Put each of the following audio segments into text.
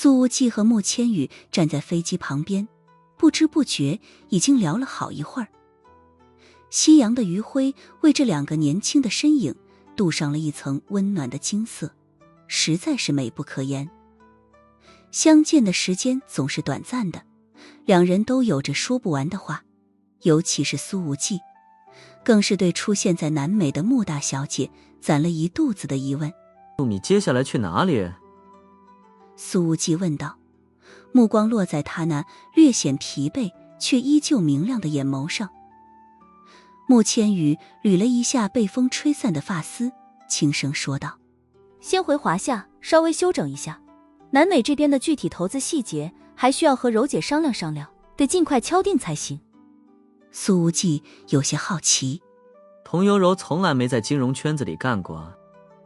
苏无忌和穆千羽站在飞机旁边，不知不觉已经聊了好一会儿。夕阳的余晖为这两个年轻的身影镀上了一层温暖的金色，实在是美不可言。相见的时间总是短暂的，两人都有着说不完的话，尤其是苏无忌，更是对出现在南美的穆大小姐攒了一肚子的疑问。你接下来去哪里？苏无忌问道，目光落在他那略显疲惫却依旧明亮的眼眸上。穆千羽捋了一下被风吹散的发丝，轻声说道：先回华夏稍微休整一下，南美这边的具体投资细节还需要和柔姐商量商量，得尽快敲定才行。苏无忌有些好奇，童悠柔从来没在金融圈子里干过，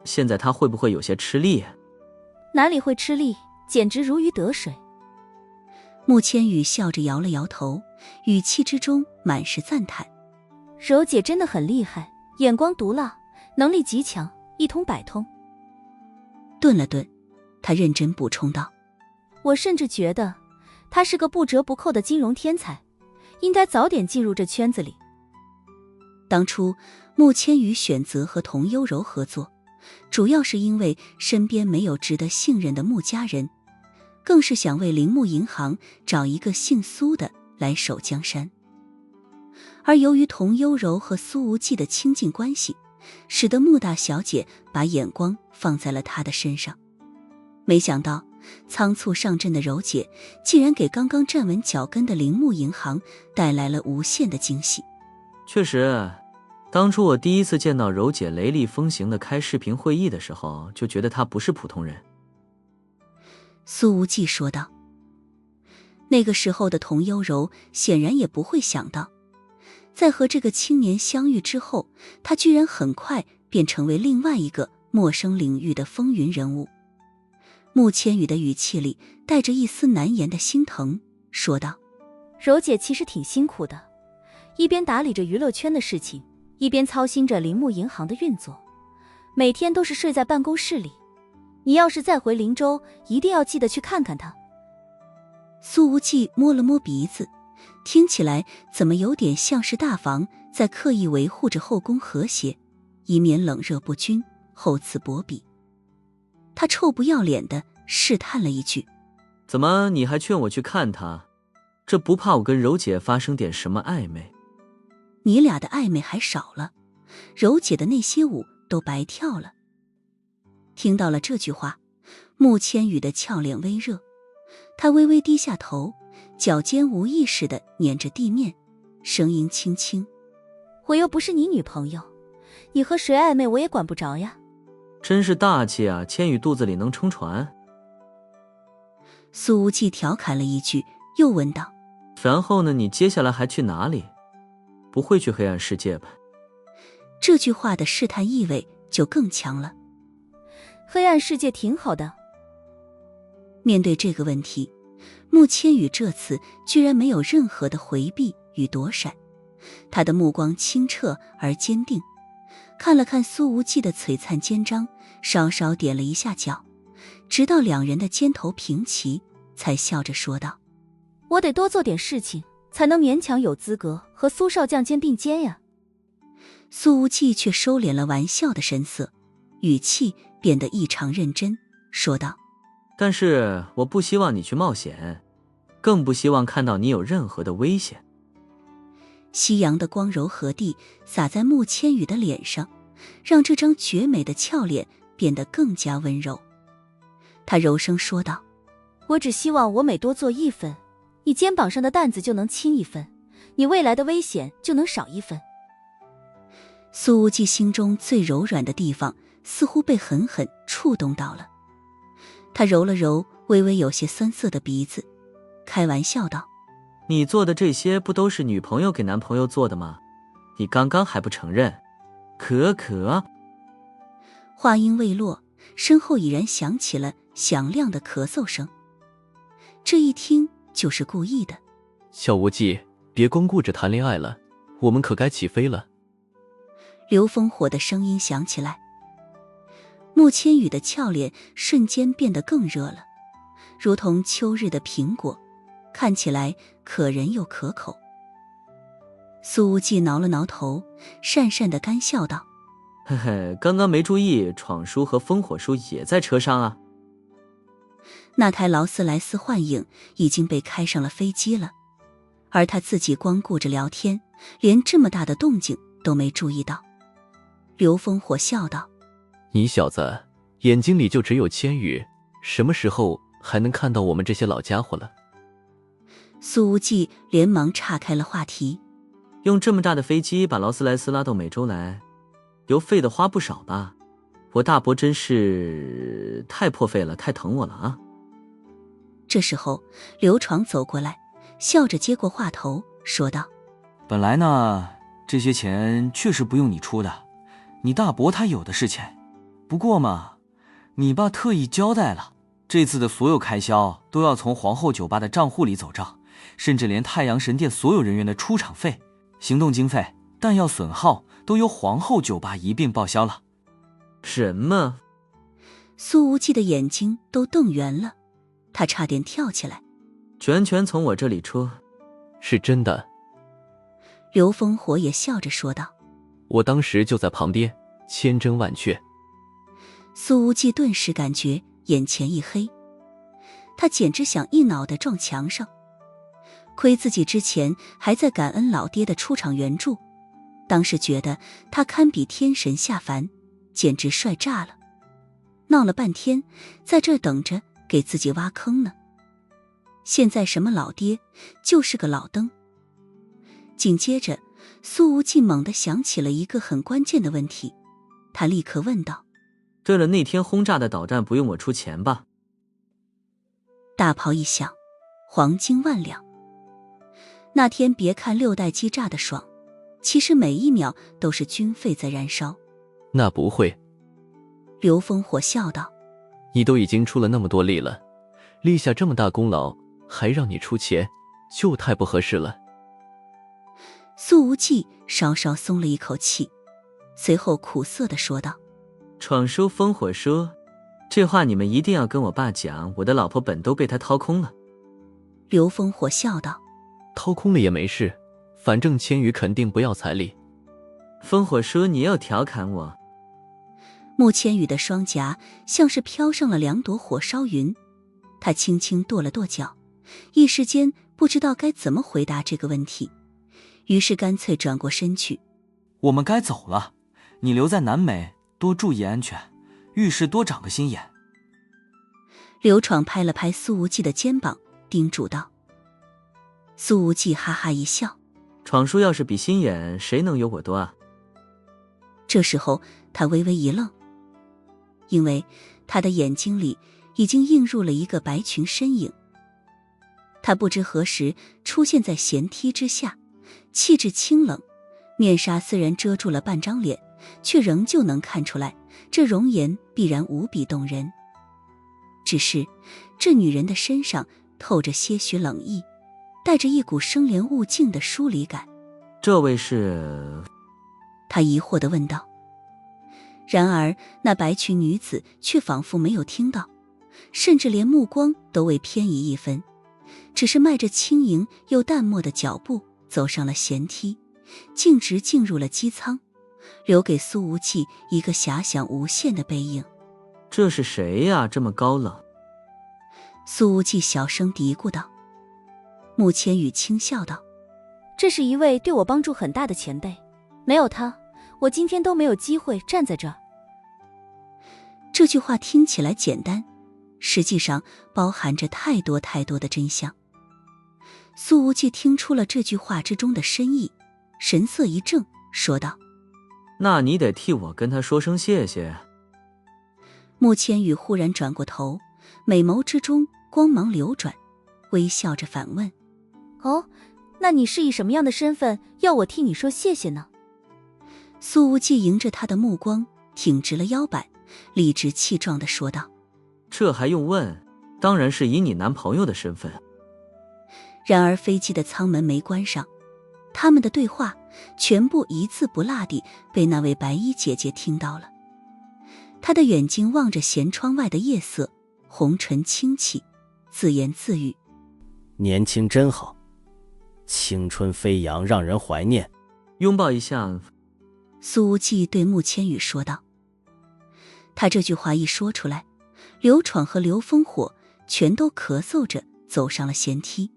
现在她会不会有些吃力？哪里会吃力，简直如鱼得水。穆千羽笑着摇了摇头，语气之中满是赞叹。柔姐真的很厉害，眼光毒辣，能力极强，一通百通。顿了顿，他认真补充道：我甚至觉得她是个不折不扣的金融天才，应该早点进入这圈子里。当初穆千羽选择和童悠柔合作，主要是因为身边没有值得信任的穆家人，更是想为铃木银行找一个姓苏的来守江山。而由于童悠柔和苏无忌的亲近关系，使得穆大小姐把眼光放在了他的身上。没想到仓促上阵的柔姐竟然给刚刚站稳脚跟的铃木银行带来了无限的惊喜。确实，当初我第一次见到柔姐雷厉风行的开视频会议的时候，就觉得她不是普通人。苏无忌说道。那个时候的童悠柔显然也不会想到，在和这个青年相遇之后，他居然很快便成为另外一个陌生领域的风云人物。穆千羽的语气里带着一丝难言的心疼，说道：柔姐其实挺辛苦的，一边打理着娱乐圈的事情，一边操心着铃木银行的运作，每天都是睡在办公室里。你要是再回灵州，一定要记得去看看她。苏无忌摸了摸鼻子，听起来怎么有点像是大房在刻意维护着后宫和谐，以免冷热不均，厚此薄彼。他臭不要脸地试探了一句：怎么你还劝我去看她？这不怕我跟柔姐发生点什么暧昧？你俩的暧昧还少了，柔姐的那些舞都白跳了。听到了这句话，穆千羽的俏脸微热，他微微低下头，脚尖无意识地捻着地面，声音轻轻：我又不是你女朋友，你和谁暧昧我也管不着呀。真是大气啊，千羽肚子里能撑船。苏无忌调侃了一句，又问道：然后呢，你接下来还去哪里？不会去黑暗世界吧？这句话的试探意味就更强了。黑暗世界挺好的。面对这个问题，穆千羽这次居然没有任何的回避与躲闪，他的目光清澈而坚定，看了看苏无忌的璀璨肩章，稍稍点了一下脚，直到两人的肩头平齐，才笑着说道：我得多做点事情，才能勉强有资格和苏少将肩并肩呀。苏无忌却收敛了玩笑的神色，语气变得异常认真，说道：但是我不希望你去冒险，更不希望看到你有任何的危险。夕阳的光柔和地洒在穆千羽的脸上，让这张绝美的俏脸变得更加温柔。他柔声说道：我只希望我每多做一分，你肩膀上的担子就能轻一分，你未来的危险就能少一分。苏无忌心中最柔软的地方似乎被狠狠触动到了，他揉了揉微微有些酸涩的鼻子，开玩笑道：你做的这些不都是女朋友给男朋友做的吗？你刚刚还不承认？可。话音未落，身后已然响起了响亮的咳嗽声，这一听就是故意的。小无忌，别光顾着谈恋爱了，我们可该起飞了。刘烽火的声音响起来，穆千羽的俏脸瞬间变得更热了，如同秋日的苹果，看起来可人又可口。苏无忌挠了挠头，讪讪地干笑道：嘿嘿，刚刚没注意，闯叔和风火叔也在车上啊。你小子眼睛里就只有千羽，什么时候还能看到我们这些老家伙了？苏无忌连忙岔开了话题：用这么大的飞机把劳斯莱斯拉到美洲来，油费得花不少吧？我大伯真是太破费了，太疼我了啊！这时候刘闯走过来，笑着接过话头说道：本来呢，这些钱确实不用你出的，你大伯他有的是钱。不过嘛，你爸特意交代了，这次的所有开销都要从皇后酒吧的账户里走账，甚至连太阳神殿所有人员的出场费、行动经费、弹药损耗都由皇后酒吧一并报销了。什么？苏无忌的眼睛都瞪圆了，他差点跳起来。全从我这里出？是真的。刘烽火也笑着说道：我当时就在旁边，千真万确。苏无忌顿时感觉眼前一黑，他简直想一脑袋撞墙上。亏自己之前还在感恩老爹的出场援助，当时觉得他堪比天神下凡，简直帅炸了。闹了半天，在这儿等着给自己挖坑呢。现在什么老爹，就是个老登。紧接着，苏无忌猛地想起了一个很关键的问题，他立刻问道：对了，那天轰炸的导弹不用我出钱吧？大炮一响，黄金万两。那天别看6代机炸得爽，其实每一秒都是军费在燃烧。那不会。刘烽火笑道：你都已经出了那么多力了，立下这么大功劳，还让你出钱，就太不合适了。苏无忌稍稍松了一口气，随后苦涩地说道：闯叔、烽火叔，这话你们一定要跟我爸讲，我的老婆本都被他掏空了。刘烽火笑道：掏空了也没事，反正千羽肯定不要彩礼。烽火叔，你又调侃我。穆千羽的双颊像是飘上了2朵火烧云，他轻轻跺了跺脚，一时间不知道该怎么回答这个问题，于是干脆转过身去：我们该走了，你留在南美多注意安全，遇事多长个心眼。刘闯拍了拍苏无忌的肩膀，叮嘱道。苏无忌哈哈一笑：闯叔要是比心眼，谁能有我多啊？这时候他微微一愣，因为他的眼睛里已经映入了一个白裙身影。他不知何时出现在舷梯之下，气质清冷，面纱虽然遮住了半张脸，却仍旧能看出来这容颜必然无比动人。只是这女人的身上透着些许冷意，带着一股生莲勿近的疏离感。这位是？他疑惑地问道。然而那白裙女子却仿佛没有听到，甚至连目光都未偏移一分，只是迈着轻盈又淡漠的脚步走上了舷梯，径直进入了机舱，留给苏无忌一个遐想无限的背影。这是谁呀？这么高冷？苏无忌小声嘀咕道。穆千羽轻笑道：这是一位对我帮助很大的前辈，没有他，我今天都没有机会站在这儿。这句话听起来简单，实际上包含着太多太多的真相。苏无忌听出了这句话之中的深意，神色一正，说道：那你得替我跟他说声谢谢。穆千羽忽然转过头，美眸之中光芒流转，微笑着反问：哦，那你是以什么样的身份要我替你说谢谢呢？苏无忌迎着他的目光挺直了腰板，理直气壮地说道：这还用问，当然是以你男朋友的身份。然而飞机的舱门没关上，他们的对话全部一字不落地被那位白衣姐姐听到了。她的眼睛望着舷窗外的夜色，红唇轻启，自言自语：年轻真好，青春飞扬，让人怀念。拥抱一下。苏无忌对穆千羽说道。他这句话一说出来，刘闯和刘烽火全都咳嗽着走上了舷梯。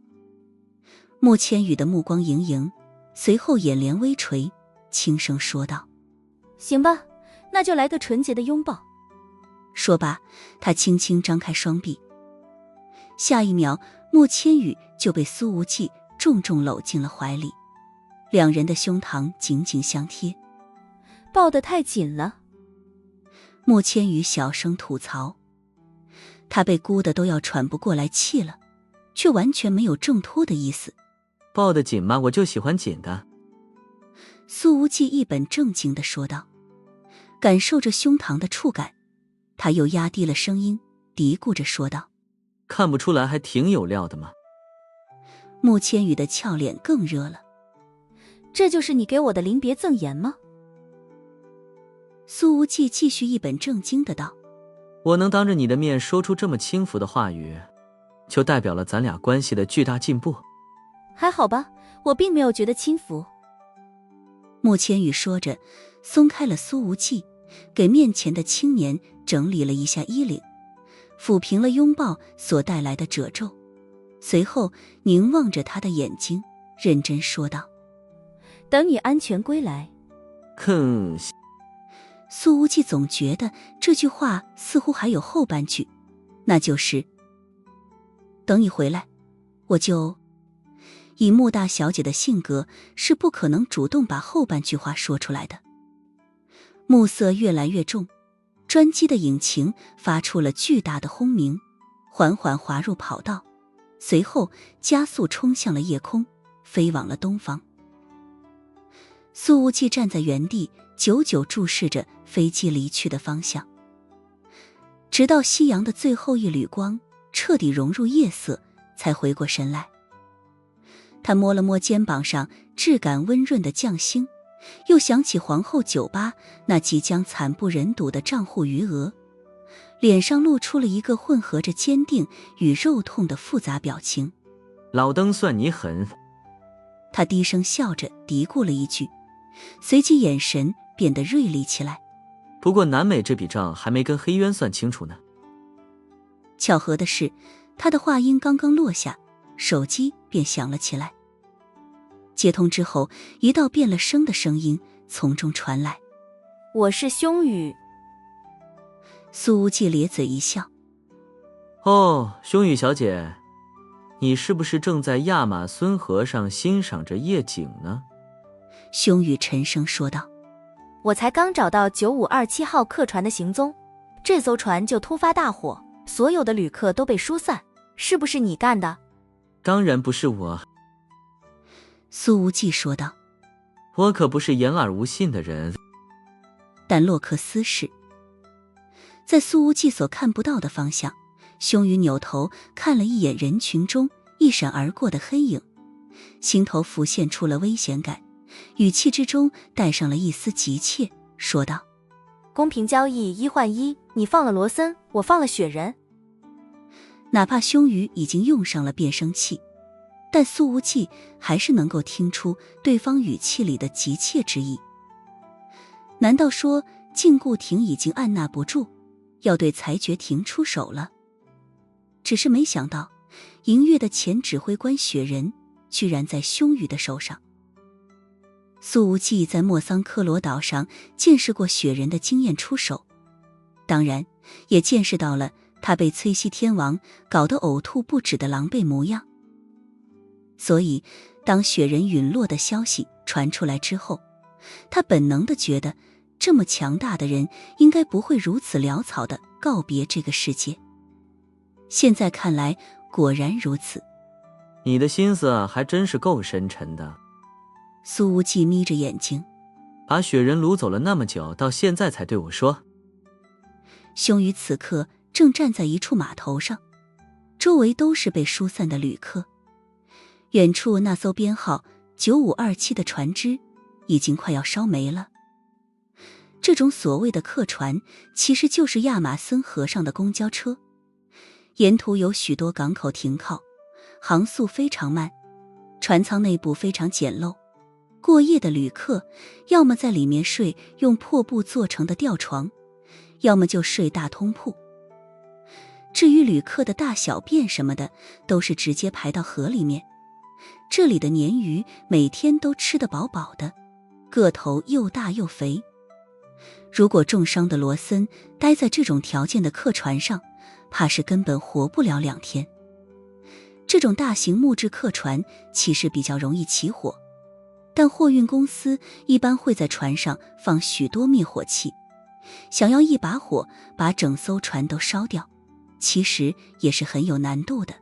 穆千羽的目光盈盈，随后眼帘微垂，轻声说道：行吧，那就来个纯洁的拥抱。说罢，他轻轻张开双臂，下一秒，穆千羽就被苏无忌重重搂进了怀里，两人的胸膛紧紧相贴。抱得太紧了。穆千羽小声吐槽，他被箍得都要喘不过来气了，却完全没有挣脱的意思。抱得紧吗？我就喜欢紧的。苏无忌一本正经地说道，感受着胸膛的触感，他又压低了声音，嘀咕着说道：看不出来还挺有料的嘛。穆千羽的俏脸更热了。这就是你给我的临别赠言吗？苏无忌继续一本正经的道：我能当着你的面说出这么轻浮的话语，就代表了咱俩关系的巨大进步。还好吧，我并没有觉得轻浮。穆千羽说着，松开了苏无忌，给面前的青年整理了一下衣领，抚平了拥抱所带来的褶皱，随后凝望着他的眼睛，认真说道：等你安全归来。哼。苏无忌总觉得这句话似乎还有后半句，那就是等你回来，我就……以穆大小姐的性格，是不可能主动把后半句话说出来的。暮色越来越重，专机的引擎发出了巨大的轰鸣，缓缓滑入跑道，随后加速冲向了夜空，飞往了东方。苏无忌站在原地，久久注视着飞机离去的方向，直到夕阳的最后一缕光彻底融入夜色，才回过神来。他摸了摸肩膀上质感温润的匠心，又想起皇后酒吧那即将惨不忍睹的账户余额，脸上露出了一个混合着坚定与肉痛的复杂表情。老登算你狠。他低声笑着嘀咕了一句，随即眼神变得锐利起来。不过南美这笔账还没跟黑渊算清楚呢。巧合的是，他的话音刚刚落下，手机便响了起来。接通之后，一道变了声的声音从中传来：我是胸羽。苏无忌咧嘴一笑：哦，胸羽小姐，你是不是正在亚马孙河上欣赏着夜景呢？胸羽沉声说道：我才刚找到9527号客船的行踪，这艘船就突发大火，所有的旅客都被疏散，是不是你干的？当然不是我。苏无忌说道：我可不是言而无信的人。但洛克斯是。在苏无忌所看不到的方向，胸羽扭头看了一眼人群中一闪而过的黑影，心头浮现出了危险感，语气之中带上了一丝急切，说道：公平交易1换1，你放了罗森，我放了雪人。哪怕胸羽已经用上了变声器，但苏无忌还是能够听出对方语气里的急切之意。难道说禁锢亭已经按捺不住，要对裁决亭出手了？只是没想到，银月的前指挥官雪人居然在胸羽的手上。苏无忌在莫桑科罗岛上见识过雪人的经验出手，当然也见识到了他被崔西天王搞得呕吐不止的狼狈模样。所以当雪人陨落的消息传出来之后，他本能地觉得这么强大的人应该不会如此潦草地告别这个世界。现在看来果然如此。你的心思还真是够深沉的。苏无忌眯着眼睛，把雪人掳走了那么久，到现在才对我说。胸羽此刻正站在一处码头上，周围都是被疏散的旅客。远处那艘编号9527的船只已经快要烧没了。这种所谓的客船其实就是亚马孙河上的公交车，沿途有许多港口停靠，航速非常慢，船舱内部非常简陋。过夜的旅客要么在里面睡用破布做成的吊床，要么就睡大通铺。至于旅客的大小便什么的，都是直接排到河里面。这里的鲶鱼每天都吃得饱饱的，个头又大又肥。如果重伤的罗森待在这种条件的客船上，怕是根本活不了2天。这种大型木质客船其实比较容易起火，但货运公司一般会在船上放许多灭火器，想要一把火把整艘船都烧掉，其实也是很有难度的。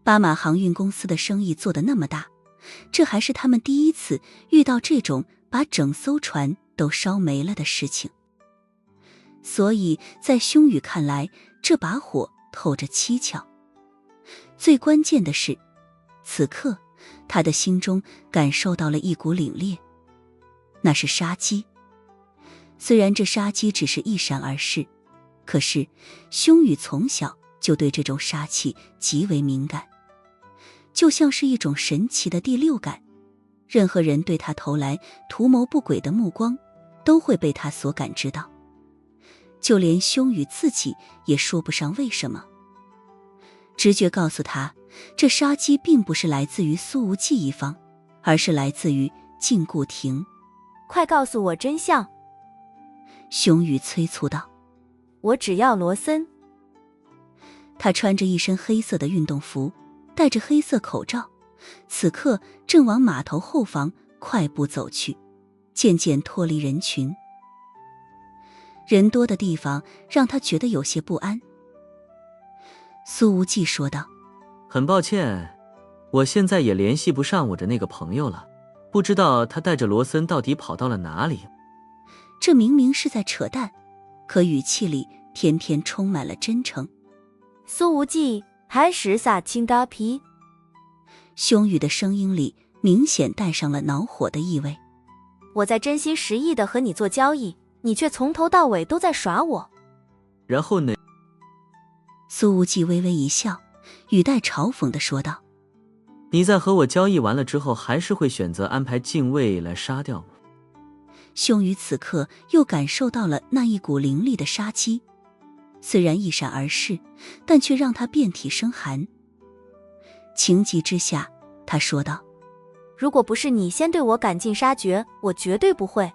巴马航运公司的生意做得那么大，这还是他们第一次遇到这种把整艘船都烧没了的事情。所以在凶宇看来，这把火透着蹊跷。最关键的是，此刻他的心中感受到了一股凛冽，那是杀机。虽然这杀机只是一闪而逝，可是凶宇从小就对这种杀气极为敏感，就像是一种神奇的第六感，任何人对他投来图谋不轨的目光，都会被他所感知到。就连凶宇自己也说不上为什么。直觉告诉他，这杀机并不是来自于苏无忌一方，而是来自于禁锢亭。快告诉我真相！凶宇催促道。我只要罗森。他穿着一身黑色的运动服，戴着黑色口罩，此刻正往码头后方快步走去，渐渐脱离人群。人多的地方让他觉得有些不安。苏无忌说道：很抱歉，我现在也联系不上我的那个朋友了，不知道他带着罗森到底跑到了哪里。这明明是在扯淡，可语气里偏偏充满了真诚。苏无忌还是撒青搭皮。凶宇的声音里明显带上了恼火的意味。我在真心实意的和你做交易，你却从头到尾都在耍我。然后呢？苏无忌微微一笑，语带嘲讽地说道：你在和我交易完了之后，还是会选择安排禁卫来杀掉我。凶宇此刻又感受到了那一股凌厉的杀机，虽然一闪而逝，但却让他遍体生寒。情急之下，他说道：如果不是你先对我赶尽杀绝，我绝对不会。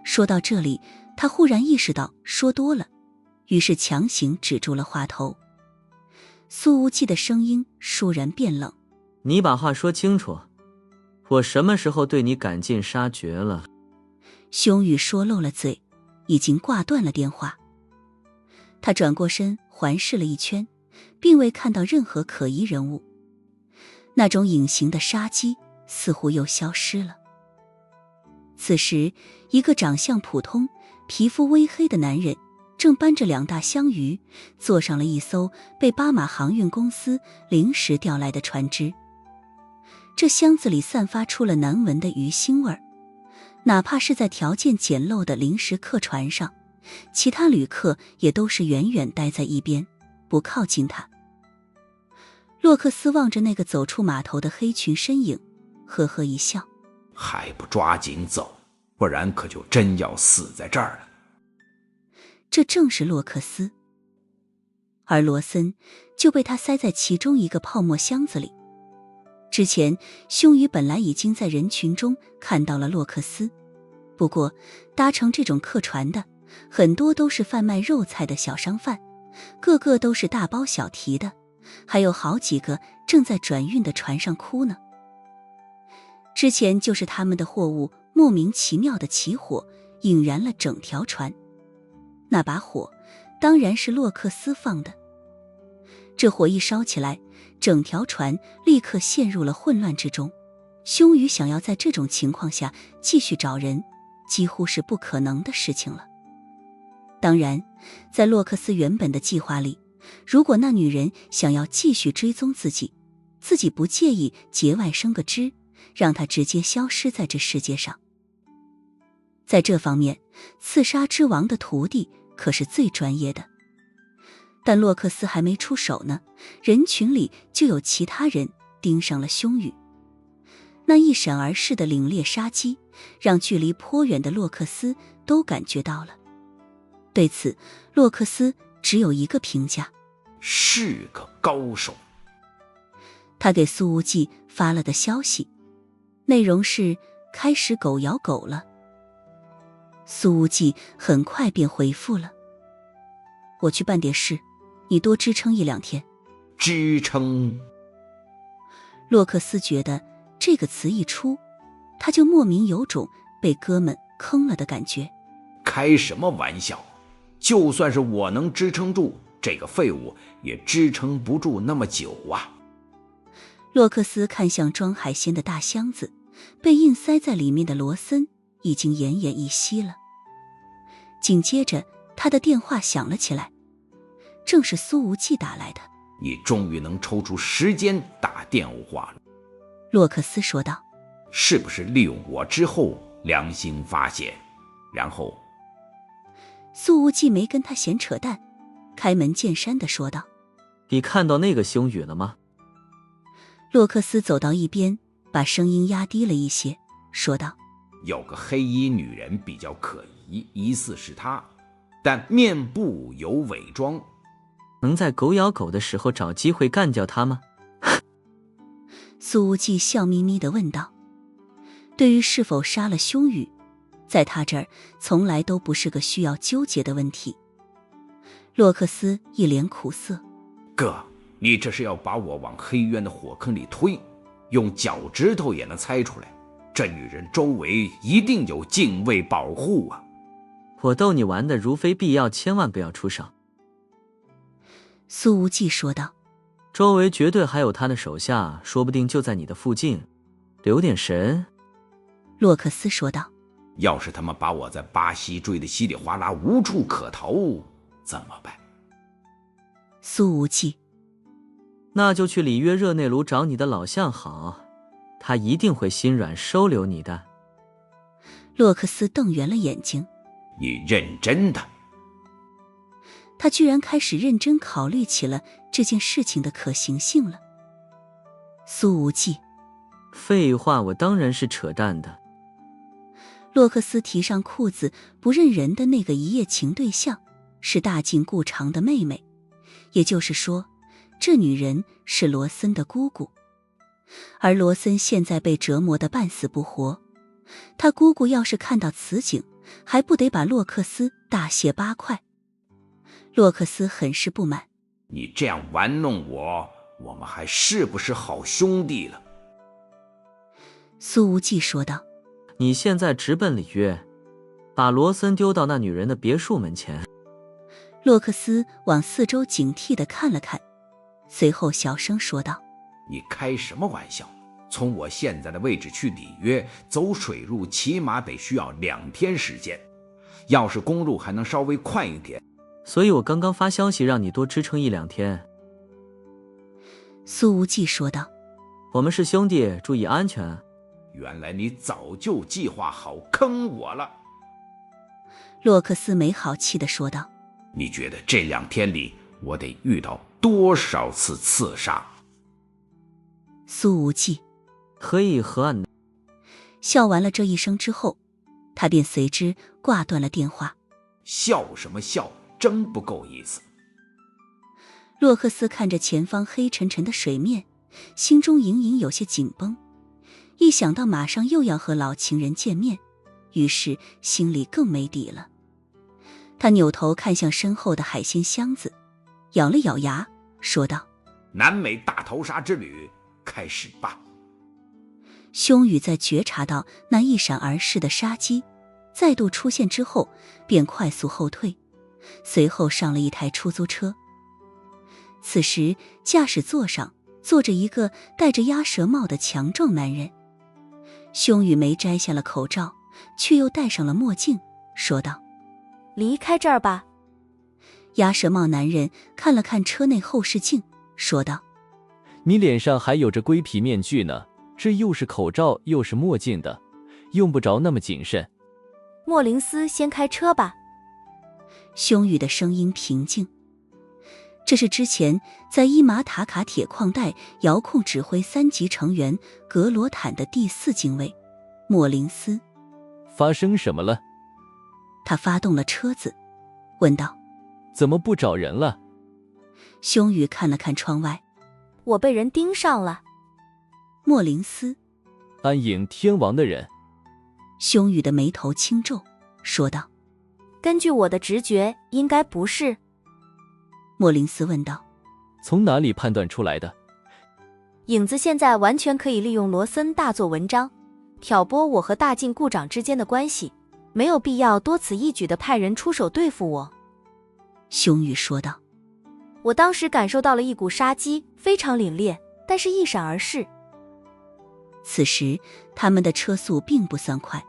说到这里，他忽然意识到说多了，于是强行止住了话头。苏无忌的声音倏然变冷：你把话说清楚，我什么时候对你赶尽杀绝了？凶宇说漏了嘴，已经挂断了电话。他转过身环视了一圈，并未看到任何可疑人物，那种隐形的杀机似乎又消失了。此时，一个长相普通、皮肤微黑的男人正搬着2大箱鱼，坐上了一艘被巴马航运公司临时调来的船只。这箱子里散发出了难闻的鱼腥味儿，哪怕是在条件简陋的临时客船上，其他旅客也都是远远待在一边，不靠近他。洛克斯望着那个走出码头的黑裙身影，呵呵一笑：还不抓紧走，不然可就真要死在这儿了。这正是洛克斯，而罗森就被他塞在其中一个泡沫箱子里。之前凶宇本来已经在人群中看到了洛克斯，不过搭乘这种客船的很多都是贩卖肉菜的小商贩，个个都是大包小提的，还有好几个正在转运的船上哭呢。之前就是他们的货物莫名其妙的起火，引燃了整条船。那把火当然是洛克斯放的。这火一烧起来，整条船立刻陷入了混乱之中。凶宇想要在这种情况下继续找人，几乎是不可能的事情了。当然，在洛克斯原本的计划里，如果那女人想要继续追踪自己，自己不介意节外生个枝，让她直接消失在这世界上。在这方面，刺杀之王的徒弟可是最专业的。但洛克斯还没出手呢，人群里就有其他人盯上了胸羽。那一闪而逝的凛冽杀机，让距离颇远的洛克斯都感觉到了。对此，洛克斯只有一个评价：是个高手。他给苏无忌发了个消息，内容是开始狗咬狗了。苏无忌很快便回复了：我去办点事，你多支撑1-2天。支撑。洛克斯觉得这个词一出，他就莫名有种被哥们坑了的感觉。开什么玩笑，就算是我能支撑住，这个废物也支撑不住那么久啊。洛克斯看向装海鲜的大箱子，被硬塞在里面的罗森已经奄奄一息了。紧接着他的电话响了起来，正是苏无忌打来的。你终于能抽出时间打电话了，洛克斯说道。是不是利用我之后良心发现，然后……苏无忌没跟他闲扯淡，开门见山地说道：你看到那个胸羽了吗？洛克斯走到一边，把声音压低了一些，说道：有个黑衣女人比较可疑，疑似是她，但面部有伪装。能在狗咬狗的时候找机会干掉他吗？苏无忌笑眯眯地问道。对于是否杀了胸羽，在他这儿从来都不是个需要纠结的问题。洛克斯一脸苦涩：哥，你这是要把我往黑渊的火坑里推，用脚趾头也能猜出来，这女人周围一定有禁卫保护啊。我逗你玩的，如非必要千万不要出手。苏无忌说道。周围绝对还有他的手下，说不定就在你的附近，留点神。洛克斯说道。要是他们把我在巴西追得稀里哗啦，无处可逃，怎么办？苏无忌：那就去里约热内卢找你的老相好，他一定会心软收留你的。洛克斯瞪圆了眼睛：你认真的？他居然开始认真考虑起了这件事情的可行性了。苏无忌：废话，我当然是扯淡的。洛克斯提上裤子不认人的那个一夜情对象是大禁顾长的妹妹，也就是说，这女人是罗森的姑姑。而罗森现在被折磨得半死不活，他姑姑要是看到此景，还不得把洛克斯大卸8块。洛克斯很是不满：你这样玩弄我，我们还是不是好兄弟了？苏无忌说道。你现在直奔里约，把罗森丢到那女人的别墅门前。洛克斯往四周警惕地看了看，随后小声说道：你开什么玩笑？从我现在的位置去里约，走水路起码得需要2天时间，要是公路还能稍微快一点。所以我刚刚发消息让你多支撑1-2天。苏无忌说道。我们是兄弟，注意安全。原来你早就计划好坑我了。洛克斯没好气地说道。你觉得这2天里我得遇到多少次刺杀？苏无忌：何以何案？笑完了这一声之后，他便随之挂断了电话。笑什么笑，真不够意思。洛克斯看着前方黑沉沉的水面，心中隐隐有些紧绷，一想到马上又要和老情人见面，于是心里更没底了。他扭头看向身后的海鲜箱子，咬了咬牙说道：南美大逃杀之旅开始吧。胸羽在觉察到那一闪而逝的杀机再度出现之后，便快速后退，随后上了一台出租车。此时驾驶座上坐着一个戴着鸭舌帽的强壮男人。胸羽梅摘下了口罩，却又戴上了墨镜，说道：离开这儿吧。鸭舌帽男人看了看车内后视镜，说道：你脸上还有着龟皮面具呢，这又是口罩又是墨镜的，用不着那么谨慎。莫林斯先开车吧。胸羽的声音平静。这是之前在伊玛塔卡铁矿带遥控指挥3级成员格罗坦的第4禁卫莫林斯。发生什么了？他发动了车子，问道：怎么不找人了？凶宇看了看窗外，我被人盯上了。莫林斯，暗影天王的人。凶宇的眉头轻皱，说道：根据我的直觉，应该不是。莫林斯问道：从哪里判断出来的？影子现在完全可以利用罗森大做文章，挑拨我和大禁故长之间的关系，没有必要多此一举地派人出手对付我。凶宇说道：我当时感受到了一股杀机，非常凛冽，但是一闪而逝。此时他们的车速并不算快，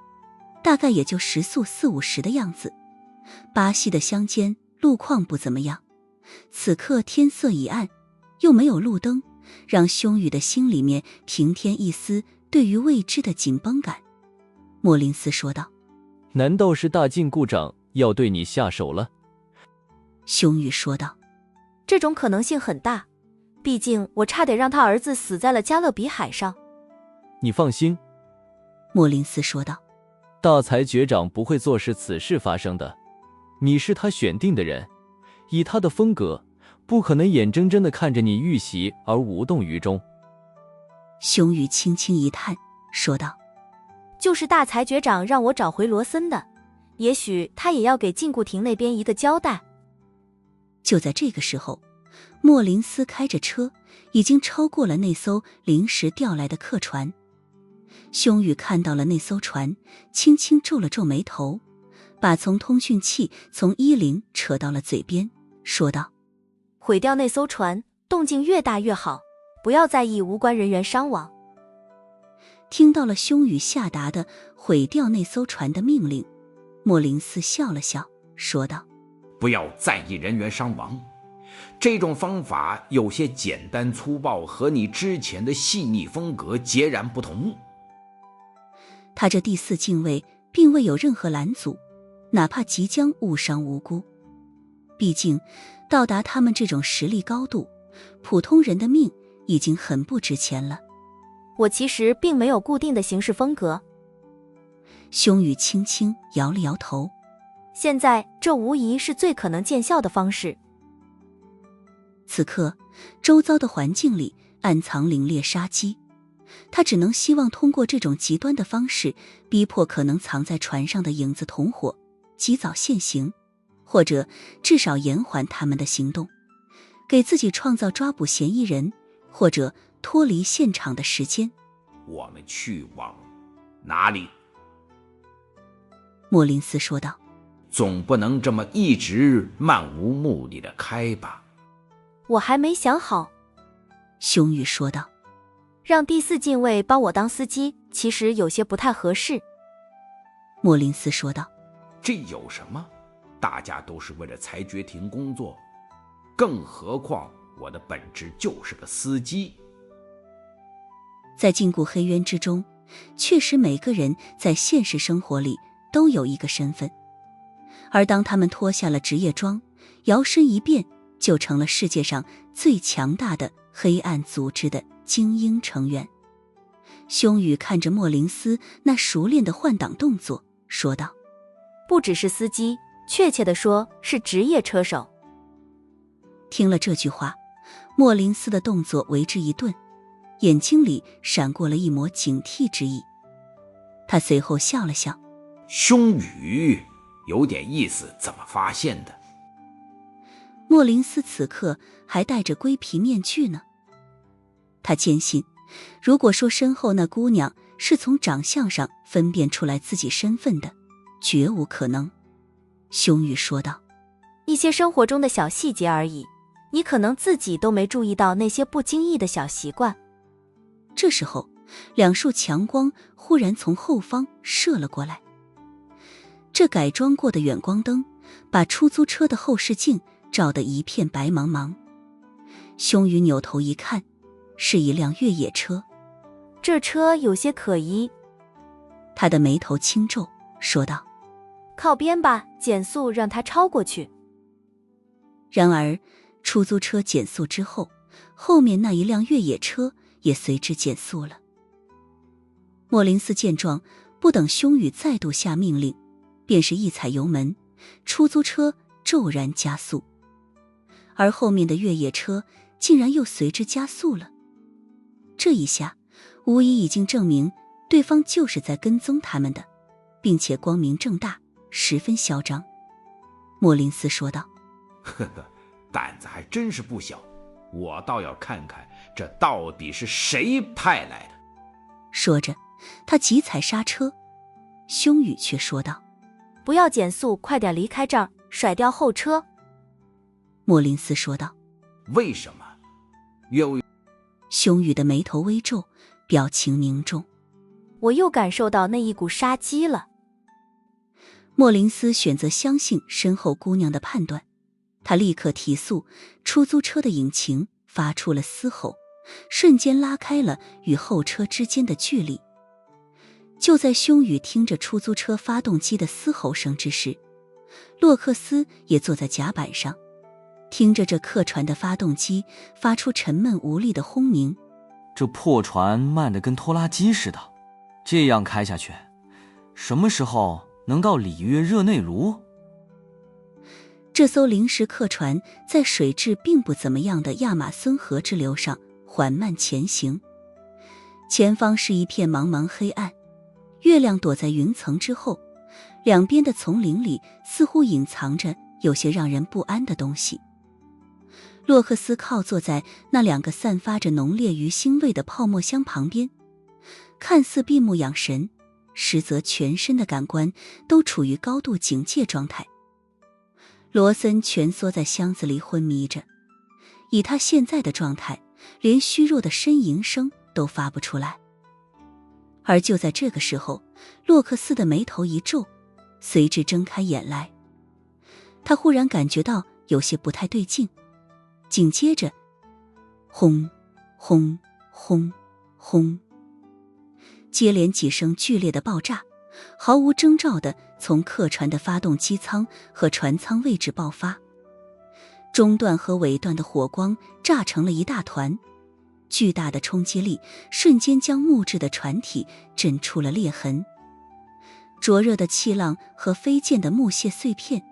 大概也就时速40-50的样子。巴西的乡间路况不怎么样，此刻天色已暗，又没有路灯，让凶宇的心里面平添一丝对于未知的紧绷感。莫林斯说道：难道是大禁故长要对你下手了？凶宇说道：这种可能性很大，毕竟我差点让他儿子死在了加勒比海上。你放心，莫林斯说道：大裁决长不会坐视此事发生的，你是他选定的人，以他的风格，不可能眼睁睁地看着你遇袭而无动于衷。凶宇轻轻一叹，说道：就是大裁决长让我找回罗森的，也许他也要给禁锢亭那边一个交代。就在这个时候，莫林斯开着车已经超过了那艘临时调来的客船。凶宇看到了那艘船，轻轻皱了皱眉头，把从通讯器从衣领扯到了嘴边，说道：毁掉那艘船，动静越大越好，不要在意无关人员伤亡。听到了凶宇下达的毁掉那艘船的命令，莫林斯笑了笑，说道：不要在意人员伤亡，这种方法有些简单粗暴，和你之前的细腻风格截然不同。他这第4禁卫并未有任何拦阻，哪怕即将误伤无辜。毕竟到达他们这种实力高度，普通人的命已经很不值钱了。我其实并没有固定的行事风格。凶宇轻轻摇了摇头。现在这无疑是最可能见效的方式。此刻周遭的环境里暗藏凛冽杀机，他只能希望通过这种极端的方式逼迫可能藏在船上的影子同伙及早现形，或者至少延缓他们的行动，给自己创造抓捕嫌疑人或者脱离现场的时间。我们去往哪里？莫林斯说道：总不能这么一直漫无目的的开吧？我还没想好。凶宇说道：让第4禁卫帮我当司机，其实有些不太合适。莫林斯说道：这有什么？大家都是为了裁决庭工作，更何况我的本质就是个司机。在禁锢黑渊之中，确实每个人在现实生活里都有一个身份，而当他们脱下了职业装，摇身一变就成了世界上最强大的黑暗组织的精英成员。凶宇看着莫林斯那熟练的换挡动作，说道：不只是司机，确切地说是职业车手。听了这句话，莫林斯的动作为之一顿，眼睛里闪过了一抹警惕之意。他随后笑了笑：凶宇有点意思，怎么发现的？莫林斯此刻还戴着龟皮面具呢。他坚信，如果说身后那姑娘是从长相上分辨出来自己身份的，绝无可能。凶宇说道：一些生活中的小细节而已，你可能自己都没注意到那些不经意的小习惯。这时候2束强光忽然从后方射了过来，这改装过的远光灯把出租车的后视镜照得一片白茫茫。凶宇扭头一看，是一辆越野车。这车有些可疑。他的眉头轻皱，说道：靠边吧，减速让他超过去。然而出租车减速之后，后面那一辆越野车也随之减速了。莫林斯见状，不等兄宇再度下命令，便是一踩油门，出租车骤然加速，而后面的越野车竟然又随之加速了。这一下无疑已经证明对方就是在跟踪他们的，并且光明正大，十分嚣张。莫林斯说道：呵呵，胆子还真是不小，我倒要看看这到底是谁派来的。说着他急踩刹车，兄宇却说道：不要减速，快点离开这儿，甩掉后车。莫林斯说道：为什么？兄宇的眉头微皱，表情凝重。我又感受到那一股杀机了。莫林斯选择相信身后姑娘的判断，他立刻提速，出租车的引擎发出了嘶吼，瞬间拉开了与后车之间的距离。就在兄宇听着出租车发动机的嘶吼声之时，洛克斯也坐在甲板上，听着这客船的发动机发出沉闷无力的轰鸣。这破船慢得跟拖拉机似的，这样开下去，什么时候能到里约热内卢？这艘临时客船在水质并不怎么样的亚马孙河支流上缓慢前行，前方是一片茫茫黑暗，月亮躲在云层之后，两边的丛林里似乎隐藏着有些让人不安的东西。洛克斯靠坐在那两个散发着浓烈鱼腥味的泡沫箱旁边，看似闭目养神，实则全身的感官都处于高度警戒状态。罗森蜷缩在箱子里昏迷着，以他现在的状态，连虚弱的呻吟声都发不出来。而就在这个时候，洛克斯的眉头一皱，随之睁开眼来。他忽然感觉到有些不太对劲，紧接着轰轰轰轰，接连几声剧烈的爆炸，毫无征兆地从客船的发动机舱和船舱位置爆发，中段和尾段的火光炸成了一大团，巨大的冲击力瞬间将木质的船体震出了裂痕，灼热的气浪和飞溅的木屑碎片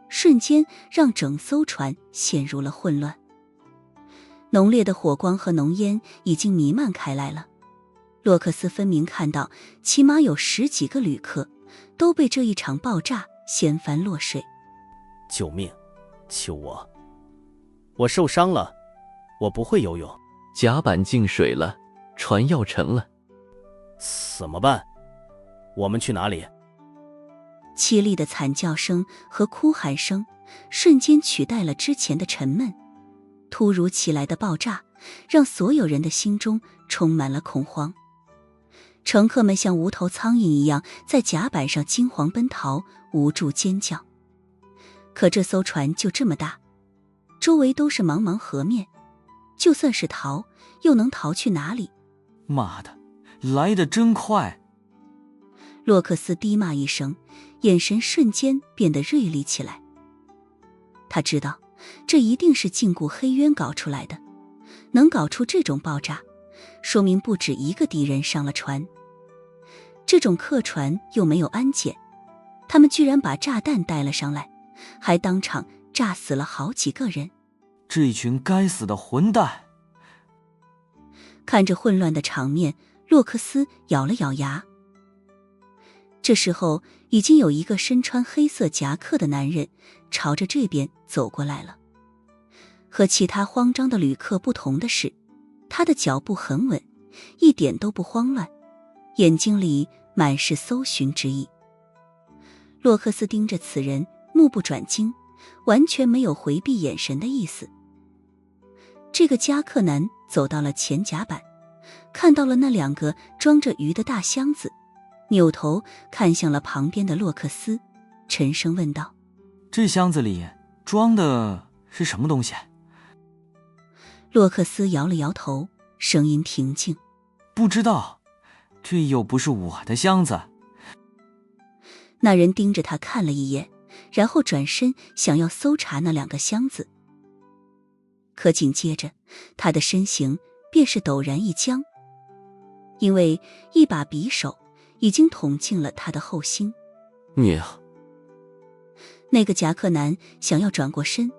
瞬间让整艘船陷入了混乱。浓烈的火光和浓烟已经弥漫开来了，洛克斯分明看到起码有10几个旅客都被这一场爆炸掀翻落水。救命！救我！我受伤了，我不会游泳。甲板进水了，船要沉了。怎么办？我们去哪里？凄厉的惨叫声和哭喊声瞬间取代了之前的沉闷。突如其来的爆炸让所有人的心中充满了恐慌，乘客们像无头苍蝇一样在甲板上惊惶奔逃，无助尖叫。可这艘船就这么大，周围都是茫茫河面，就算是逃，又能逃去哪里？妈的，来得真快！洛克斯低骂一声，眼神瞬间变得锐利起来。他知道这一定是禁锢黑渊搞出来的，能搞出这种爆炸，说明不止一个敌人上了船。这种客船又没有安检，他们居然把炸弹带了上来，还当场炸死了好几个人。这一群该死的混蛋！看着混乱的场面，洛克斯咬了咬牙。这时候已经有一个身穿黑色夹克的男人朝着这边走过来了。和其他慌张的旅客不同的是，他的脚步很稳，一点都不慌乱，眼睛里满是搜寻之意。洛克斯盯着此人，目不转睛，完全没有回避眼神的意思。这个夹克男走到了前甲板，看到了那2个装着鱼的大箱子，扭头看向了旁边的洛克斯，沉声问道：这箱子里装的是什么东西？洛克斯摇了摇头，声音平静：不知道，这又不是我的箱子。那人盯着他看了一眼，然后转身想要搜查那2个箱子。可紧接着他的身形便是陡然一僵，因为一把匕首已经捅进了他的后心。你啊！那个夹克男想要转过身，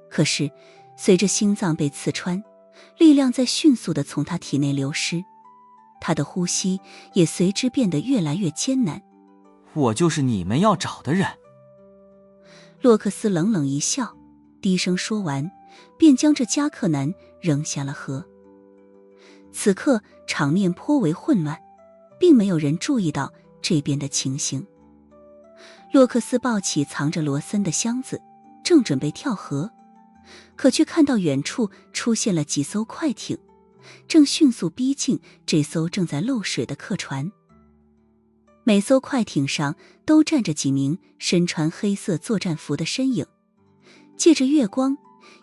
可是随着心脏被刺穿，力量在迅速地从他体内流失，他的呼吸也随之变得越来越艰难。我就是你们要找的人。洛克斯冷冷一笑，低声说完，便将这夹克男扔下了河。此刻场面颇为混乱，并没有人注意到这边的情形。洛克斯抱起藏着罗森的箱子，正准备跳河，可却看到远处出现了几艘快艇，正迅速逼近这艘正在漏水的客船。每艘快艇上都站着几名身穿黑色作战服的身影，借着月光，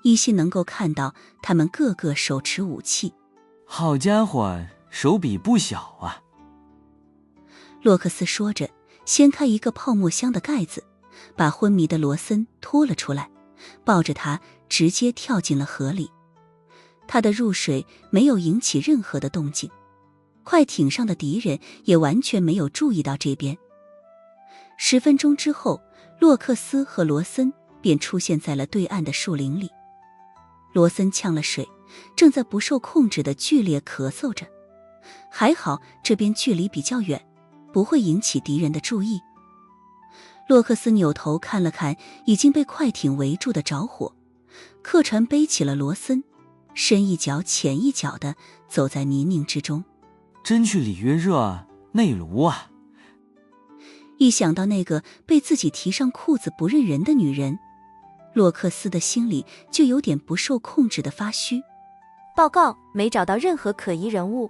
依稀能够看到他们个个手持武器。好家伙，手笔不小啊！洛克斯说着，掀开一个泡沫箱的盖子，把昏迷的罗森拖了出来，抱着他直接跳进了河里。他的入水没有引起任何的动静，快艇上的敌人也完全没有注意到这边。10分钟之后，洛克斯和罗森便出现在了对岸的树林里。罗森呛了水，正在不受控制的剧烈咳嗽着，还好这边距离比较远，不会引起敌人的注意。洛克斯扭头看了看已经被快艇围住的着火，客船背起了罗森，深一脚浅一脚地走在泥泞之中。真去里约热内卢啊！一想到那个被自己提上裤子不认人的女人，洛克斯的心里就有点不受控制的发虚。报告，没找到任何可疑人物。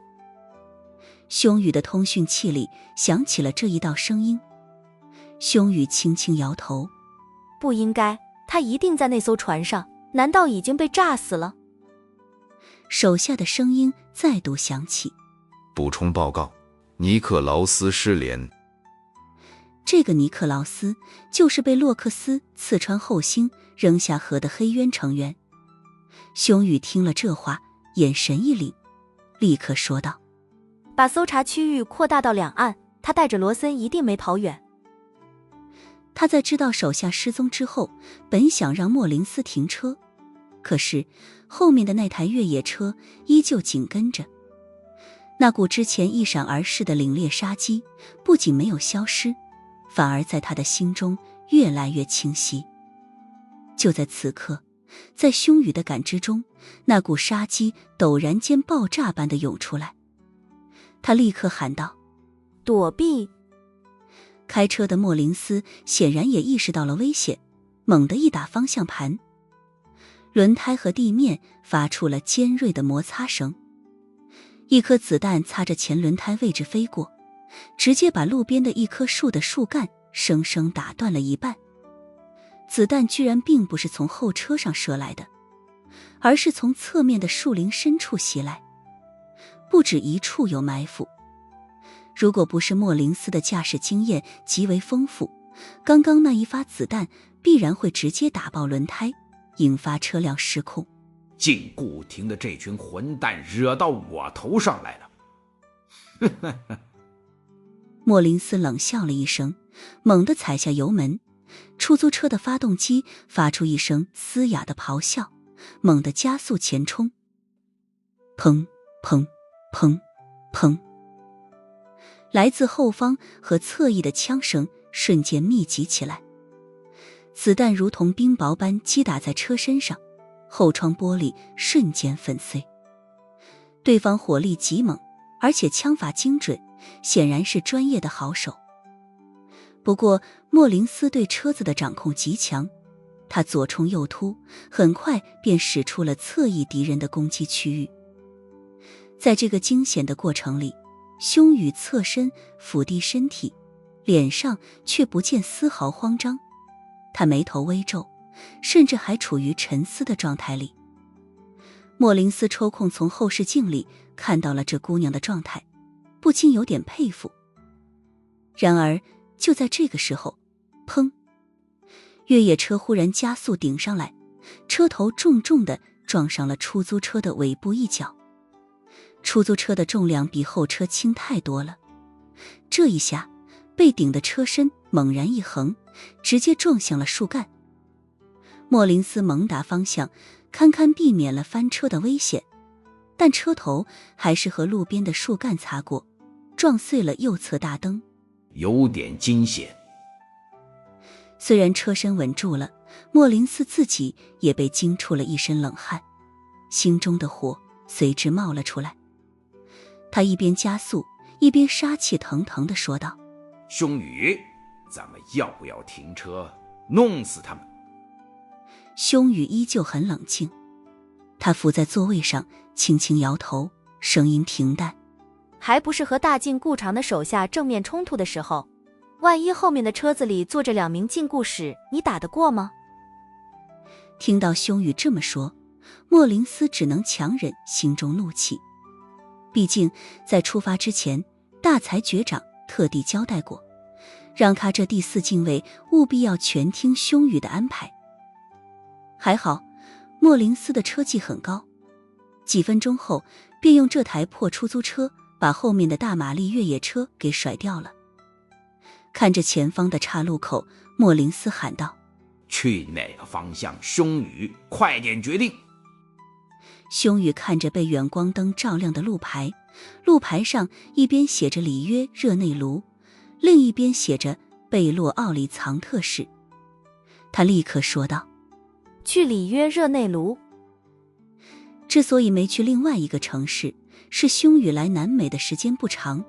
胸羽的通讯器里响起了这一道声音。胸羽轻轻摇头，不应该，他一定在那艘船上，难道已经被炸死了？手下的声音再度响起，补充报告，尼克劳斯失联。这个尼克劳斯就是被洛克斯刺穿后心扔下河的黑渊成员。胸羽听了这话，眼神一凛，立刻说道：把搜查区域扩大到两岸，他带着罗森一定没跑远。他在知道手下失踪之后，本想让莫林斯停车，可是后面的那台越野车依旧紧跟着。那股之前一闪而逝的凛冽杀机不仅没有消失，反而在他的心中越来越清晰。就在此刻，在胸羽的感知中，那股杀机陡然间爆炸般的涌出来。他立刻喊道：躲避！开车的莫林斯显然也意识到了危险，猛地一打方向盘，轮胎和地面发出了尖锐的摩擦声。一颗子弹擦着前轮胎位置飞过，直接把路边的一棵树的树干生生打断了一半。子弹居然并不是从后车上射来的，而是从侧面的树林深处袭来，不止一处有埋伏。如果不是莫林斯的驾驶经验极为丰富，刚刚那一发子弹必然会直接打爆轮胎，引发车辆失控。禁顾廷的这群混蛋惹到我头上来了。莫林斯冷笑了一声，猛地踩下油门，出租车的发动机发出一声嘶哑的咆哮，猛地加速前冲。砰砰砰砰，来自后方和侧翼的枪声瞬间密集起来，子弹如同冰雹般击打在车身上，后窗玻璃瞬间粉碎。对方火力极猛，而且枪法精准，显然是专业的好手。不过莫林斯对车子的掌控极强，他左冲右突，很快便使出了侧翼敌人的攻击区域。在这个惊险的过程里，胸羽侧身俯地身体，脸上却不见丝毫慌张，他眉头微皱，甚至还处于沉思的状态里。莫林斯抽空从后视镜里看到了这姑娘的状态，不禁有点佩服。然而就在这个时候，砰！越野车忽然加速顶上来，车头重重地撞上了出租车的尾部一角。出租车的重量比后车轻太多了，这一下被顶的车身猛然一横，直接撞向了树干。莫林斯猛打方向，堪堪避免了翻车的危险，但车头还是和路边的树干擦过，撞碎了右侧大灯，有点惊险。虽然车身稳住了，莫林斯自己也被惊出了一身冷汗，心中的火随之冒了出来。他一边加速，一边杀气腾腾地说道：兄宇，咱们要不要停车弄死他们？兄宇依旧很冷静，他伏在座位上轻轻摇头，声音平淡：还不是和大禁锢场的手下正面冲突的时候，万一后面的车子里坐着2名禁锢使，你打得过吗？听到兄宇这么说，莫林斯只能强忍心中怒气。毕竟在出发之前，大才局长特地交代过，让他这第4禁卫务必要全听兄宇的安排。还好莫林斯的车技很高，几分钟后便用这台破出租车把后面的大马力越野车给甩掉了。看着前方的岔路口，莫林斯喊道：去哪个方向？兄宇，快点决定。兄宇看着被远光灯照亮的路牌，路牌上一边写着里约热内卢，另一边写着贝洛奥里藏特市。他立刻说道：去里约热内卢。之所以没去另外一个城市，是兄宇来南美的时间不长，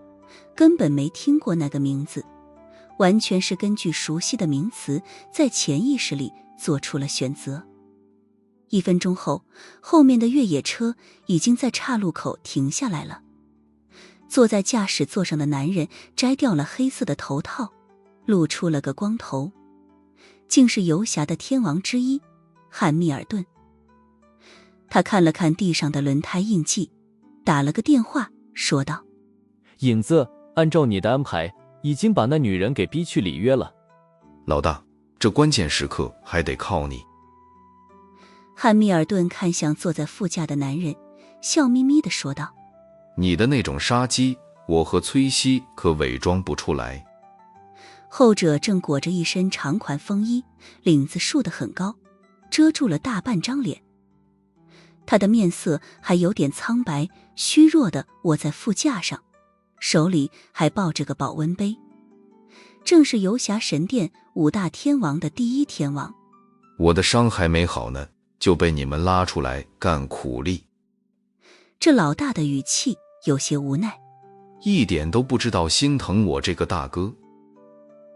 根本没听过那个名字，完全是根据熟悉的名词在潜意识里做出了选择。1分钟后，后面的越野车已经在岔路口停下来了。坐在驾驶座上的男人摘掉了黑色的头套，露出了个光头，竟是游侠的天王之一汉密尔顿。他看了看地上的轮胎印记，打了个电话说道：影子，按照你的安排，已经把那女人给逼去里约了。老大，这关键时刻还得靠你。汉密尔顿看向坐在副驾的男人，笑眯眯地说道：你的那种杀机，我和崔西可伪装不出来。后者正裹着一身长款风衣，领子竖得很高，遮住了大半张脸。他的面色还有点苍白，虚弱地卧在副驾上，手里还抱着个保温杯，正是游侠神殿5大天王的第1天王。我的伤还没好呢，就被你们拉出来干苦力。这老大的语气有些无奈，一点都不知道心疼我这个大哥。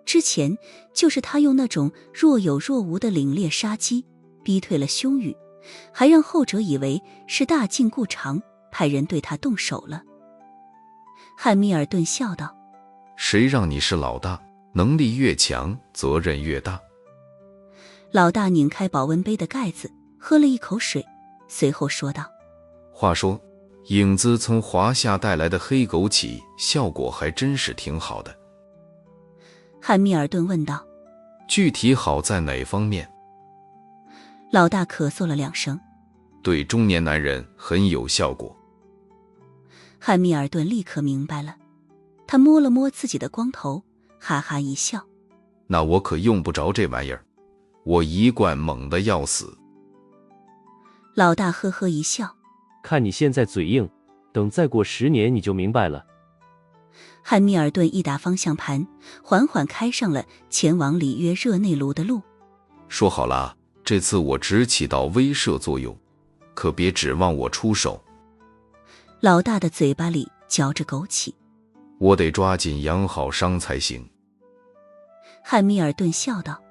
之前就是他用那种若有若无的凛冽杀机逼退了兄宇，还让后者以为是大禁锢场派人对他动手了。汉密尔顿笑道：谁让你是老大，能力越强责任越大。老大拧开保温杯的盖子，喝了一口水，随后说道：话说影子从华夏带来的黑枸杞效果还真是挺好的。汉密尔顿问道：具体好在哪方面？老大咳嗽了2声：对中年男人很有效果。汉密尔顿立刻明白了，他摸了摸自己的光头，哈哈一笑：那我可用不着这玩意儿，我一贯猛得要死。老大呵呵一笑：看你现在嘴硬，等再过10年你就明白了。汉密尔顿一打方向盘，缓缓开上了前往里约热内卢的路。说好了啊，这次我只起到威慑作用，可别指望我出手。老大的嘴巴里嚼着枸杞，我得抓紧养好伤才行。汉密尔顿笑道：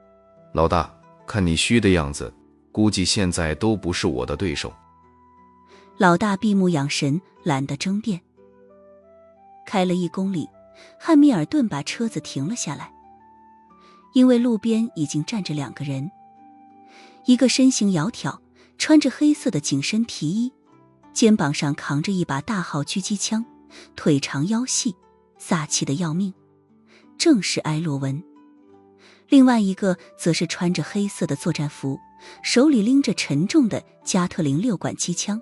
老大，看你虚的样子，估计现在都不是我的对手。老大闭目养神，懒得争辩。开了1公里，汉密尔顿把车子停了下来，因为路边已经站着2个人，一个身形窈窕，穿着黑色的紧身皮衣，肩膀上扛着一把大号狙击枪，腿长腰细，飒气得要命，正是埃洛文。另外一个则是穿着黑色的作战服，手里拎着沉重的加特林6管机枪，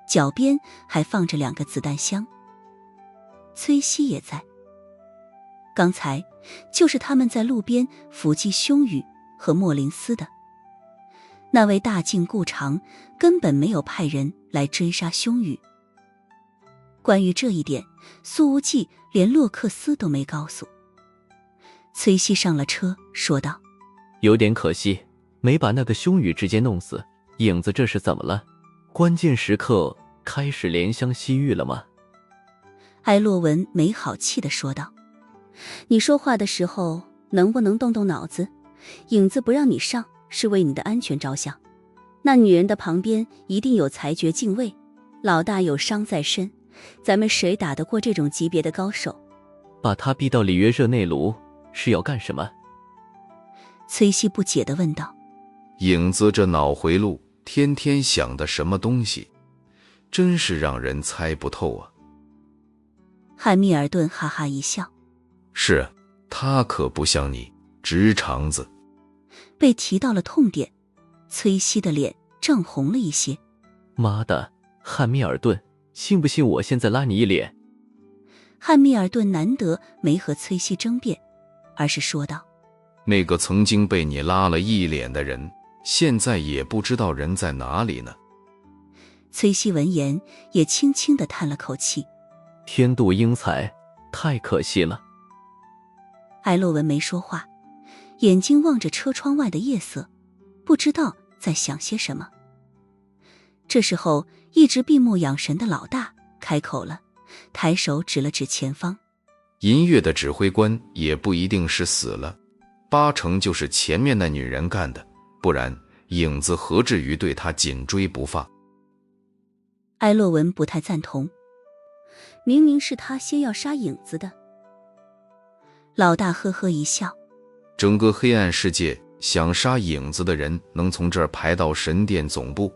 脚边还放着2个子弹箱。崔西也在。刚才就是他们在路边伏击凶宇和莫林斯的。那位大禁顾长根本没有派人来追杀凶宇。关于这一点，苏无忌连洛克斯都没告诉。崔西上了车，说道：有点可惜，没把那个凶宇直接弄死。影子这是怎么了？关键时刻开始怜香惜玉了吗？艾洛文没好气地说道：你说话的时候能不能动动脑子？影子不让你上，是为你的安全着想。那女人的旁边一定有裁决禁卫，老大有伤在身，咱们谁打得过这种级别的高手？把他逼到里约热内卢是要干什么？崔西不解地问道。影子这脑回路天天想的什么东西，真是让人猜不透啊。汉密尔顿哈哈一笑：是，他可不像你直肠子。被提到了痛点，崔西的脸涨红了一些。妈的，汉密尔顿，信不信我现在拉你一脸？汉密尔顿难得没和崔西争辩，而是说道：那个曾经被你拉了一脸的人，现在也不知道人在哪里呢。崔西闻言也轻轻地叹了口气：天妒英才，太可惜了。艾洛文没说话，眼睛望着车窗外的夜色，不知道在想些什么。这时候，一直闭目养神的老大开口了，抬手指了指前方：银月的指挥官也不一定是死了，8成就是前面那女人干的，不然影子何至于对他紧追不放？艾洛文不太赞同：明明是他先要杀影子的。老大呵呵一笑：整个黑暗世界想杀影子的人能从这儿排到神殿总部，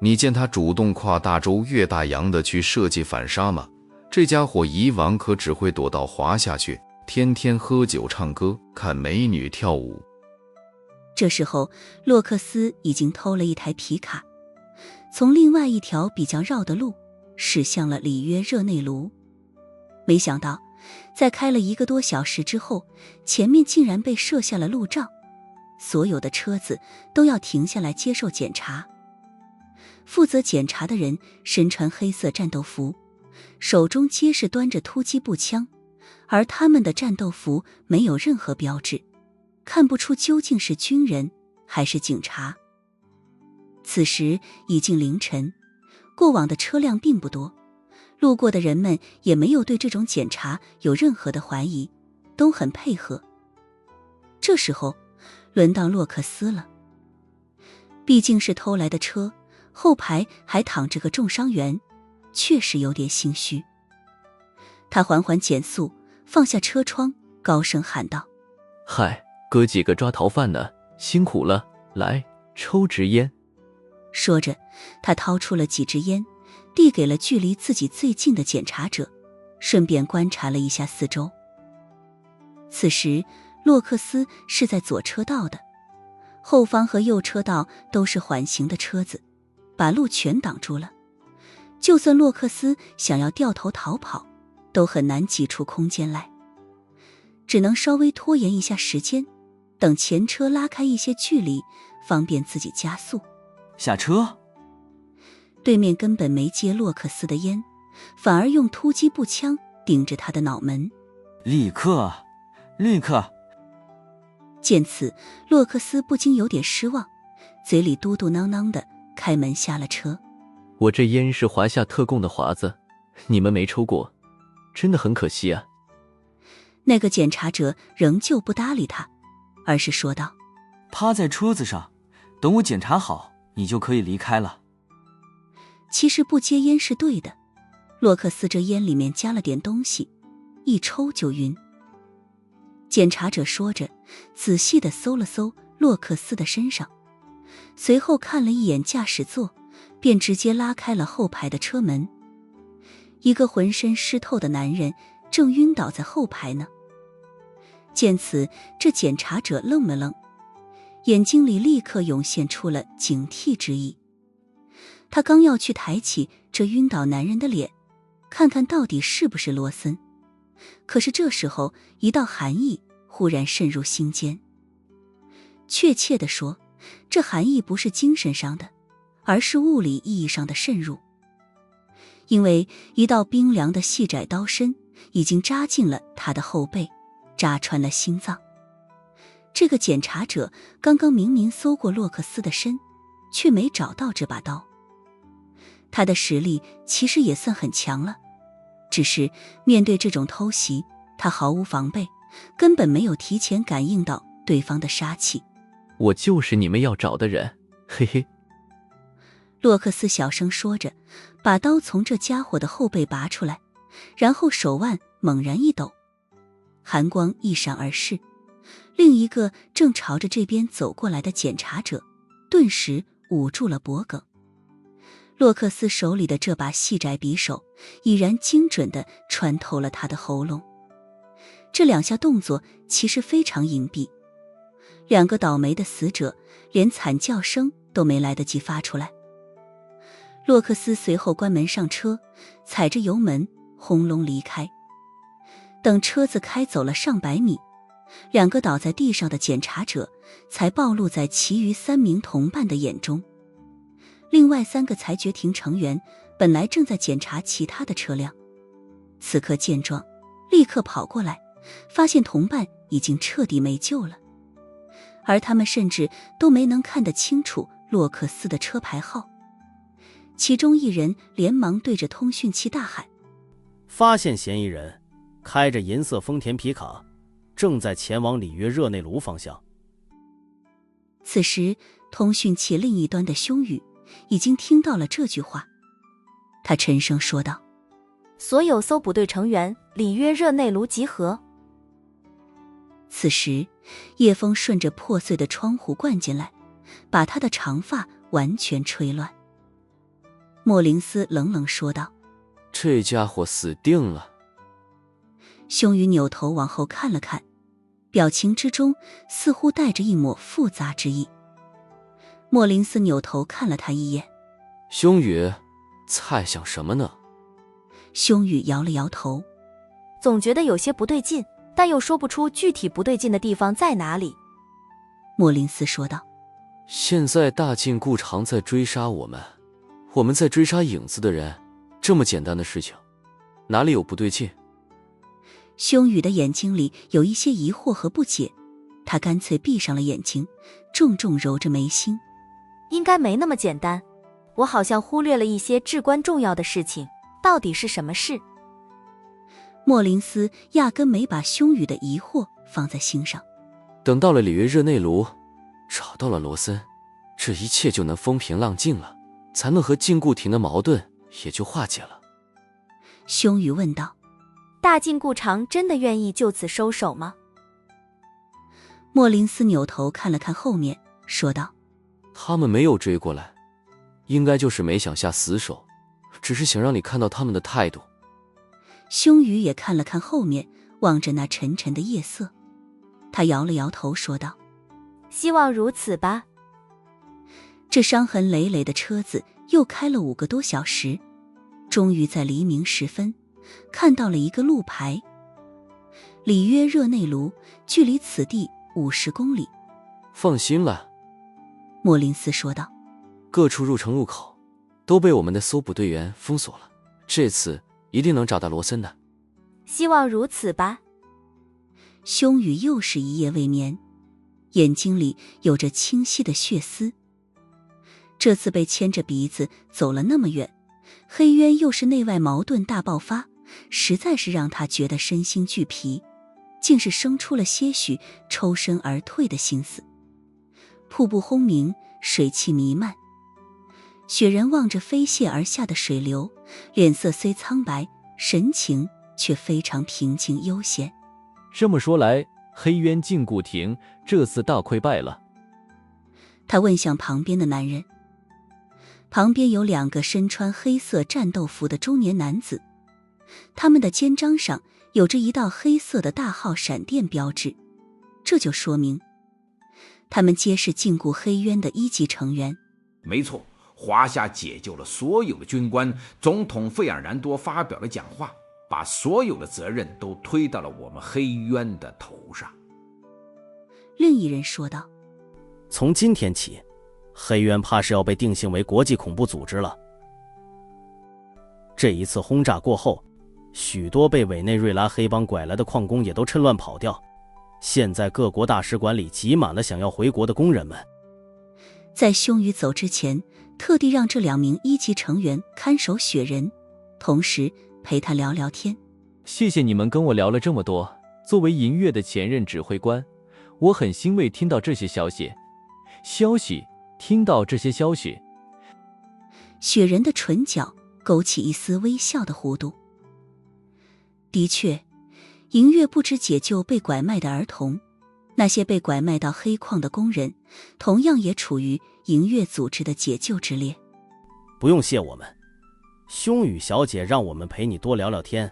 你见他主动跨大洲越大洋的去设计反杀吗？这家伙以往可只会躲到华夏去，天天喝酒唱歌看美女跳舞。这时候洛克斯已经偷了一台皮卡，从另外一条比较绕的路驶向了里约热内卢。没想到在开了1个多小时之后，前面竟然被设下了路障，所有的车子都要停下来接受检查。负责检查的人身穿黑色战斗服，手中皆是端着突击步枪，而他们的战斗服没有任何标志，看不出究竟是军人还是警察。此时已经凌晨，过往的车辆并不多，路过的人们也没有对这种检查有任何的怀疑，都很配合。这时候轮到洛克斯了，毕竟是偷来的车，后排还躺着个重伤员，确实有点心虚。他缓缓减速，放下车窗，高声喊道：嗨，哥几个抓逃犯呢，辛苦了，来，抽支烟。说着，他掏出了几支烟，递给了距离自己最近的检查者，顺便观察了一下四周。此时洛克斯是在左车道的，后方和右车道都是缓行的车子，把路全挡住了。就算洛克斯想要掉头逃跑，都很难挤出空间来，只能稍微拖延一下时间，等前车拉开一些距离，方便自己加速。下车。对面根本没接洛克斯的烟，反而用突击步枪顶着他的脑门。立刻！见此，洛克斯不禁有点失望，嘴里嘟嘟囔囔的开门下了车。我这烟是华夏特供的华子，你们没抽过，真的很可惜啊。那个检查者仍旧不搭理他，而是说道：趴在车子上，等我检查好，你就可以离开了。其实不接烟是对的，洛克斯这烟里面加了点东西，一抽就晕。检查者说着，仔细地搜了搜洛克斯的身上，随后看了一眼驾驶座，便直接拉开了后排的车门。一个浑身湿透的男人正晕倒在后排呢。见此，这检查者愣了愣，眼睛里立刻涌现出了警惕之意。他刚要去抬起这晕倒男人的脸，看看到底是不是罗森，可是这时候一道寒意忽然渗入心间。确切地说，这寒意不是精神上的，而是物理意义上的渗入。因为一道冰凉的细窄刀身已经扎进了他的后背，扎穿了心脏。这个检查者刚刚明明搜过洛克斯的身，却没找到这把刀。他的实力其实也算很强了，只是面对这种偷袭，他毫无防备，根本没有提前感应到对方的杀气。我就是你们要找的人，嘿嘿。洛克斯小声说着，把刀从这家伙的后背拔出来，然后手腕猛然一抖，寒光一闪而逝。另一个正朝着这边走过来的检查者顿时捂住了脖颈。洛克斯手里的这把细窄匕首已然精准地穿透了他的喉咙。这两下动作其实非常隐蔽，两个倒霉的死者连惨叫声都没来得及发出来。洛克斯随后关门上车，踩着油门轰隆离开。等车子开走了上百米，两个倒在地上的检查者才暴露在其余3名同伴的眼中。另外3个裁决庭成员本来正在检查其他的车辆，此刻见状立刻跑过来，发现同伴已经彻底没救了，而他们甚至都没能看得清楚洛克斯的车牌号。其中一人连忙对着通讯器大喊：发现嫌疑人，开着银色丰田皮卡，正在前往里约热内卢方向。此时通讯器另一端的凶宇已经听到了这句话，他沉声说道：所有搜捕队成员里约热内卢集合。此时夜风顺着破碎的窗户灌进来，把他的长发完全吹乱。莫林斯冷冷说道：这家伙死定了。凶宇扭头往后看了看，表情之中似乎带着一抹复杂之意。莫林斯扭头看了他一眼：凶宇，猜想什么呢？凶宇摇了摇头：总觉得有些不对劲，但又说不出具体不对劲的地方在哪里。莫林斯说道：现在大禁顾长在追杀我们，我们在追杀影子的人，这么简单的事情，哪里有不对劲？凶宇的眼睛里有一些疑惑和不解，他干脆闭上了眼睛，重重揉着眉心。应该没那么简单，我好像忽略了一些至关重要的事情，到底是什么事？莫林斯压根没把凶宇的疑惑放在心上。等到了里约热内卢，找到了罗森，这一切就能风平浪静了，才能和禁锢庭的矛盾也就化解了。凶宇问道：大禁顾长真的愿意就此收手吗？莫林斯扭头看了看后面，说道：他们没有追过来，应该就是没想下死手，只是想让你看到他们的态度。凶宇也看了看后面，望着那沉沉的夜色，他摇了摇头说道：希望如此吧。这伤痕累累的车子又开了5个多小时，终于在黎明时分看到了一个路牌：里约热内卢，距离此地50公里。放心了，莫林斯说道，各处入城入口都被我们的搜捕队员封锁了，这次一定能找到罗森的。希望如此吧。凶宇又是一夜未眠，眼睛里有着清晰的血丝。这次被牵着鼻子走了那么远，黑渊又是内外矛盾大爆发，实在是让他觉得身心俱疲，竟是生出了些许抽身而退的心思。瀑布轰鸣，水汽弥漫，雪人望着飞泻而下的水流，脸色虽苍白，神情却非常平静悠闲。这么说来，黑渊禁锢庭这次大溃败了。他问向旁边的男人，旁边有2个身穿黑色战斗服的中年男子，他们的肩章上有着一道黑色的大号闪电标志，这就说明他们皆是禁锢黑渊的1级成员。没错，华夏解救了所有的军官，总统费尔南多发表了讲话，把所有的责任都推到了我们黑渊的头上。另一人说道：从今天起，黑渊怕是要被定性为国际恐怖组织了。这一次轰炸过后，许多被委内瑞拉黑帮拐来的矿工也都趁乱跑掉，现在各国大使馆里挤满了想要回国的工人们。在凶鱼走之前，特地让这2名1级成员看守雪人，同时陪他聊聊天。谢谢你们跟我聊了这么多。作为银月的前任指挥官，我很欣慰听到这些消息。听到这些消息。雪人的唇角勾起一丝微笑的弧度。的确，银月不知解救被拐卖的儿童，那些被拐卖到黑矿的工人，同样也处于银月组织的解救之列。不用谢我们，凶雨小姐让我们陪你多聊聊天，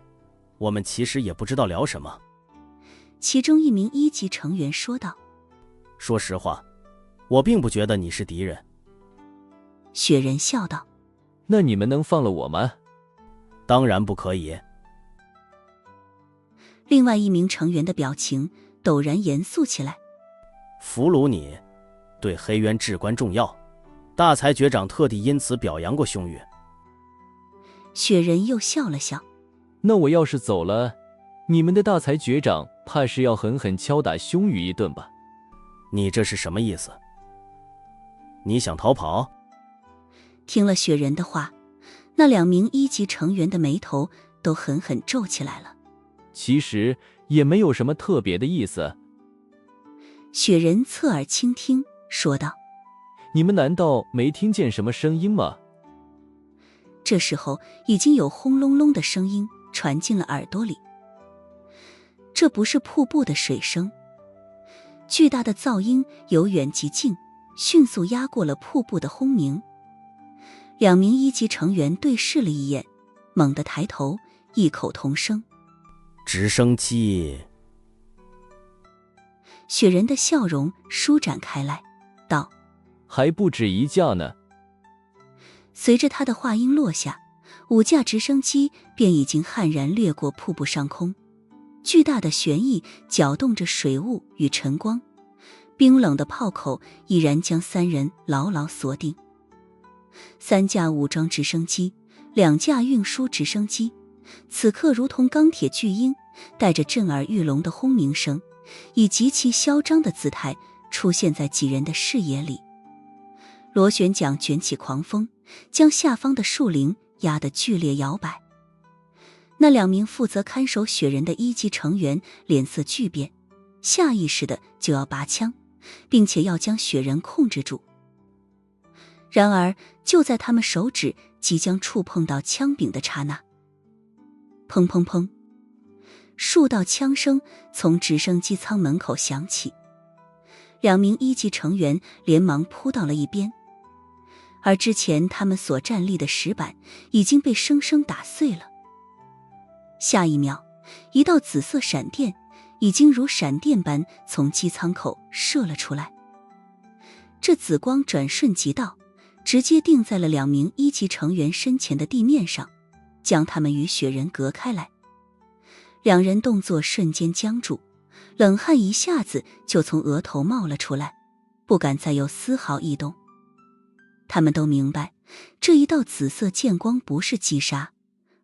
我们其实也不知道聊什么。其中一名1级成员说道：说实话，我并不觉得你是敌人。雪人笑道：那你们能放了我吗？当然不可以。另外一名成员的表情陡然严肃起来。俘虏你对黑渊至关重要，大裁决长特地因此表扬过凶雨。雪人又笑了笑：那我要是走了，你们的大裁决长怕是要狠狠敲打凶雨一顿吧？你这是什么意思？你想逃跑？听了雪人的话，那2名1级成员的眉头都狠狠皱起来了。其实也没有什么特别的意思。雪人侧耳倾听，说道：你们难道没听见什么声音吗？这时候已经有轰隆隆的声音传进了耳朵里。这不是瀑布的水声，巨大的噪音由远及近，迅速压过了瀑布的轰鸣。2名1级成员对视了一眼，猛地抬头，异口同声：直升机。雪人的笑容舒展开来，道：还不止一架呢。随着他的话音落下，5架直升机便已经悍然掠过瀑布上空。巨大的旋翼搅动着水雾与晨光，冰冷的炮口已然将3人牢牢锁定。3架武装直升机，2架运输直升机，此刻如同钢铁巨鹰，带着震耳欲聋的轰鸣声，以极其嚣张的姿态出现在几人的视野里。螺旋桨卷起狂风，将下方的树林压得剧烈摇摆。那2名负责看守雪人的1级成员脸色巨变，下意识的就要拔枪，并且要将雪人控制住。然而就在他们手指即将触碰到枪柄的刹那，砰砰砰，数道枪声从直升机舱门口响起，2名1级成员连忙扑到了一边，而之前他们所站立的石板已经被生生打碎了。下一秒，一道紫色闪电已经如闪电般从机舱口射了出来，这紫光转瞬即到，直接定在了2名1级成员身前的地面上，将他们与雪人隔开来。2人动作瞬间僵住，冷汗一下子就从额头冒了出来，不敢再有丝毫异动。他们都明白，这一道紫色剑光不是击杀，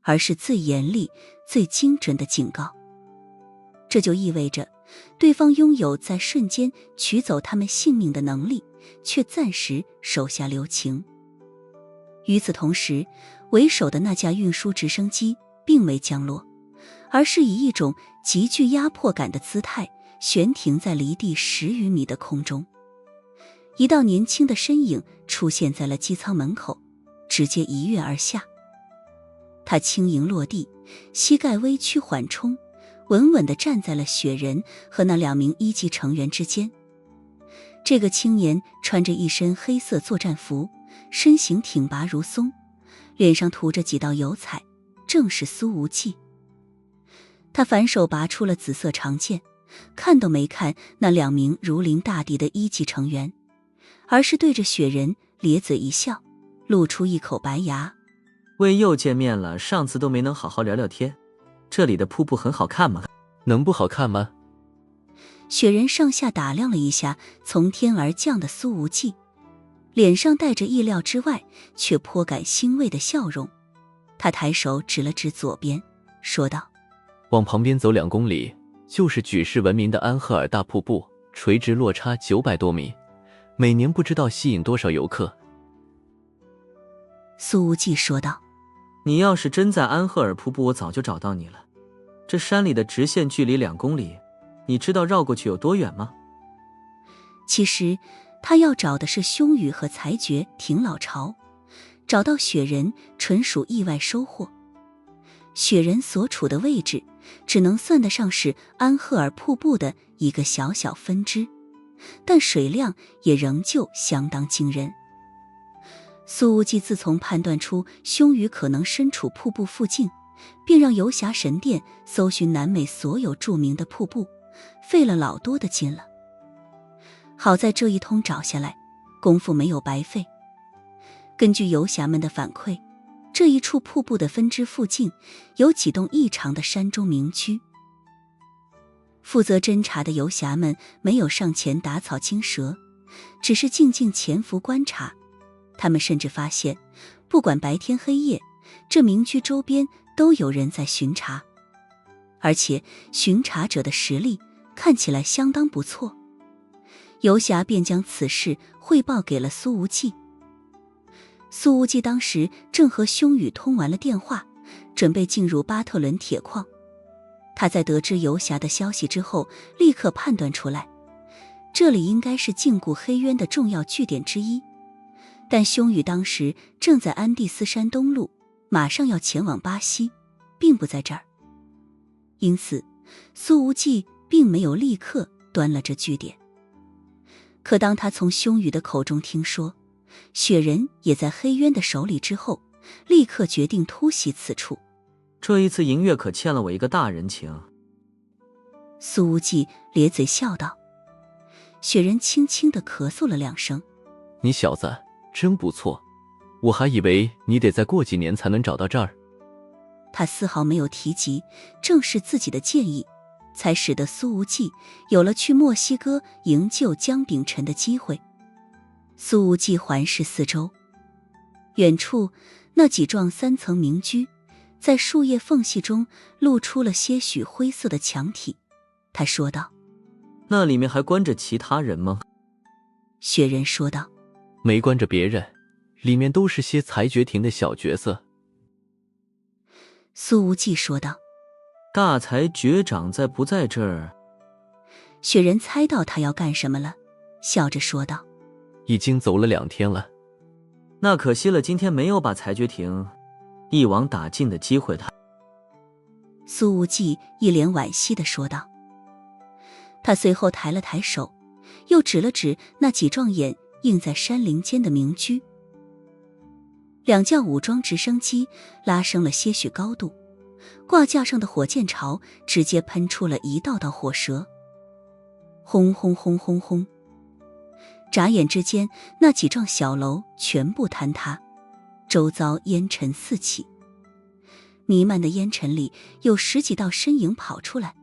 而是最严厉、最精准的警告。这就意味着，对方拥有在瞬间取走他们性命的能力，却暂时手下留情。与此同时，为首的那架运输直升机并未降落，而是以一种极具压迫感的姿态悬停在离地10余米的空中。一道年轻的身影出现在了机舱门口，直接一跃而下。他轻盈落地，膝盖微屈缓冲，稳稳地站在了雪人和那2名1级成员之间。这个青年穿着一身黑色作战服，身形挺拔如松，脸上涂着几道油彩，正是苏无忌。他反手拔出了紫色长剑，看都没看那2名如临大敌的1级成员，而是对着雪人咧嘴一笑，露出一口白牙。喂，又见面了，上次都没能好好聊聊天。这里的瀑布很好看吗？能不好看吗？雪人上下打量了一下从天而降的苏无忌，脸上带着意料之外却颇感欣慰的笑容。他抬手指了指左边，说道：往旁边走2公里，就是举世闻名的安赫尔大瀑布，垂直落差900多米，每年不知道吸引多少游客。苏无忌说道：你要是真在安赫尔瀑布，我早就找到你了。这山里的直线距离2公里，你知道绕过去有多远吗？其实他要找的是凶雨和裁决廷老巢，找到雪人纯属意外收获。雪人所处的位置只能算得上是安赫尔瀑布的一个小小分支，但水量也仍旧相当惊人。苏无忌自从判断出凶雨可能身处瀑布附近，便让游侠神殿搜寻南美所有著名的瀑布，费了老多的劲了。好在这一通找下来，功夫没有白费。根据游侠们的反馈，这一处瀑布的分支附近有几栋异常的山中名居。负责侦查的游侠们没有上前打草惊蛇，只是静静潜伏观察。他们甚至发现，不管白天黑夜，这名居周边都有人在巡查，而且巡查者的实力看起来相当不错。游侠便将此事汇报给了苏无忌。苏无忌当时正和凶雨通完了电话，准备进入巴特伦铁矿。他在得知游侠的消息之后，立刻判断出来，这里应该是禁锢黑渊的重要据点之一。但凶雨当时正在安第斯山东路，马上要前往巴西，并不在这儿。因此，苏无忌并没有立刻端了这据点。可当他从凶雨的口中听说雪人也在黑渊的手里之后，立刻决定突袭此处。这一次银月可欠了我一个大人情。苏无忌咧嘴笑道。雪人轻轻地咳嗽了2声。你小子真不错，我还以为你得再过几年才能找到这儿。他丝毫没有提及，正是自己的建议，才使得苏无忌有了去墨西哥营救江秉辰的机会。苏无忌环视四周，远处那几幢3层民居在树叶缝隙中露出了些许灰色的墙体。他说道：那里面还关着其他人吗？雪人说道：没关着别人，里面都是些裁决庭的小角色。苏无忌说道：大裁决长在不在这儿？雪人猜到他要干什么了，笑着说道：已经走了2天了。那可惜了，今天没有把裁决庭一网打尽的机会。苏无忌一脸惋惜地说道。他随后抬了抬手，又指了指那几幢眼映在山林间的民居。2架武装直升机拉升了些许高度，挂架上的火箭巢直接喷出了一道道火舌。轰轰轰轰轰！眨眼之间，那几幢小楼全部坍塌，周遭烟尘四起。弥漫的烟尘里有10几道身影跑出来，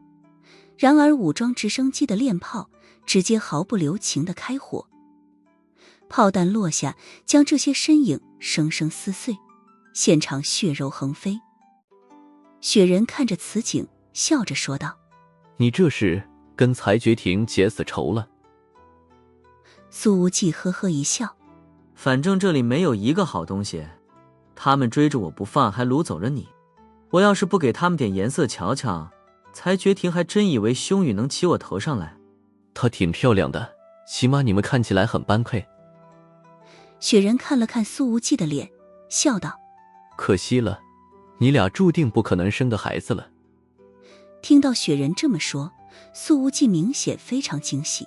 然而武装直升机的链炮直接毫不留情地开火，炮弹落下，将这些身影生生撕碎，现场血肉横飞。雪人看着此景，笑着说道：你这是跟裁决庭结死仇了？苏无忌呵呵一笑：反正这里没有一个好东西，他们追着我不放，还掳走了你。我要是不给他们点颜色瞧瞧，裁决庭还真以为凶雨能骑我头上来。她挺漂亮的，起码你们看起来很般配。雪人看了看苏无忌的脸，笑道：可惜了，你俩注定不可能生个孩子了。听到雪人这么说，苏无忌明显非常惊喜。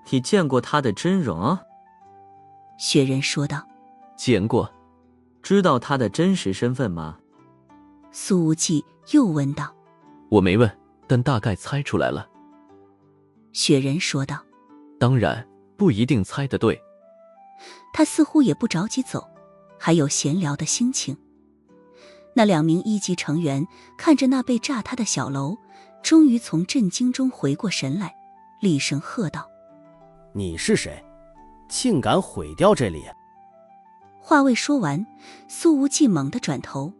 你见过他的真容？雪人说道：见过。知道他的真实身份吗？苏无忌又问道：我没问，但大概猜出来了。雪人说道。当然，不一定猜得对。他似乎也不着急走，还有闲聊的心情。那2名1级成员看着那被炸塌的小楼，终于从震惊中回过神来，厉声喝道：你是谁？竟敢毁掉这里！话未说完，苏无忌猛地转头，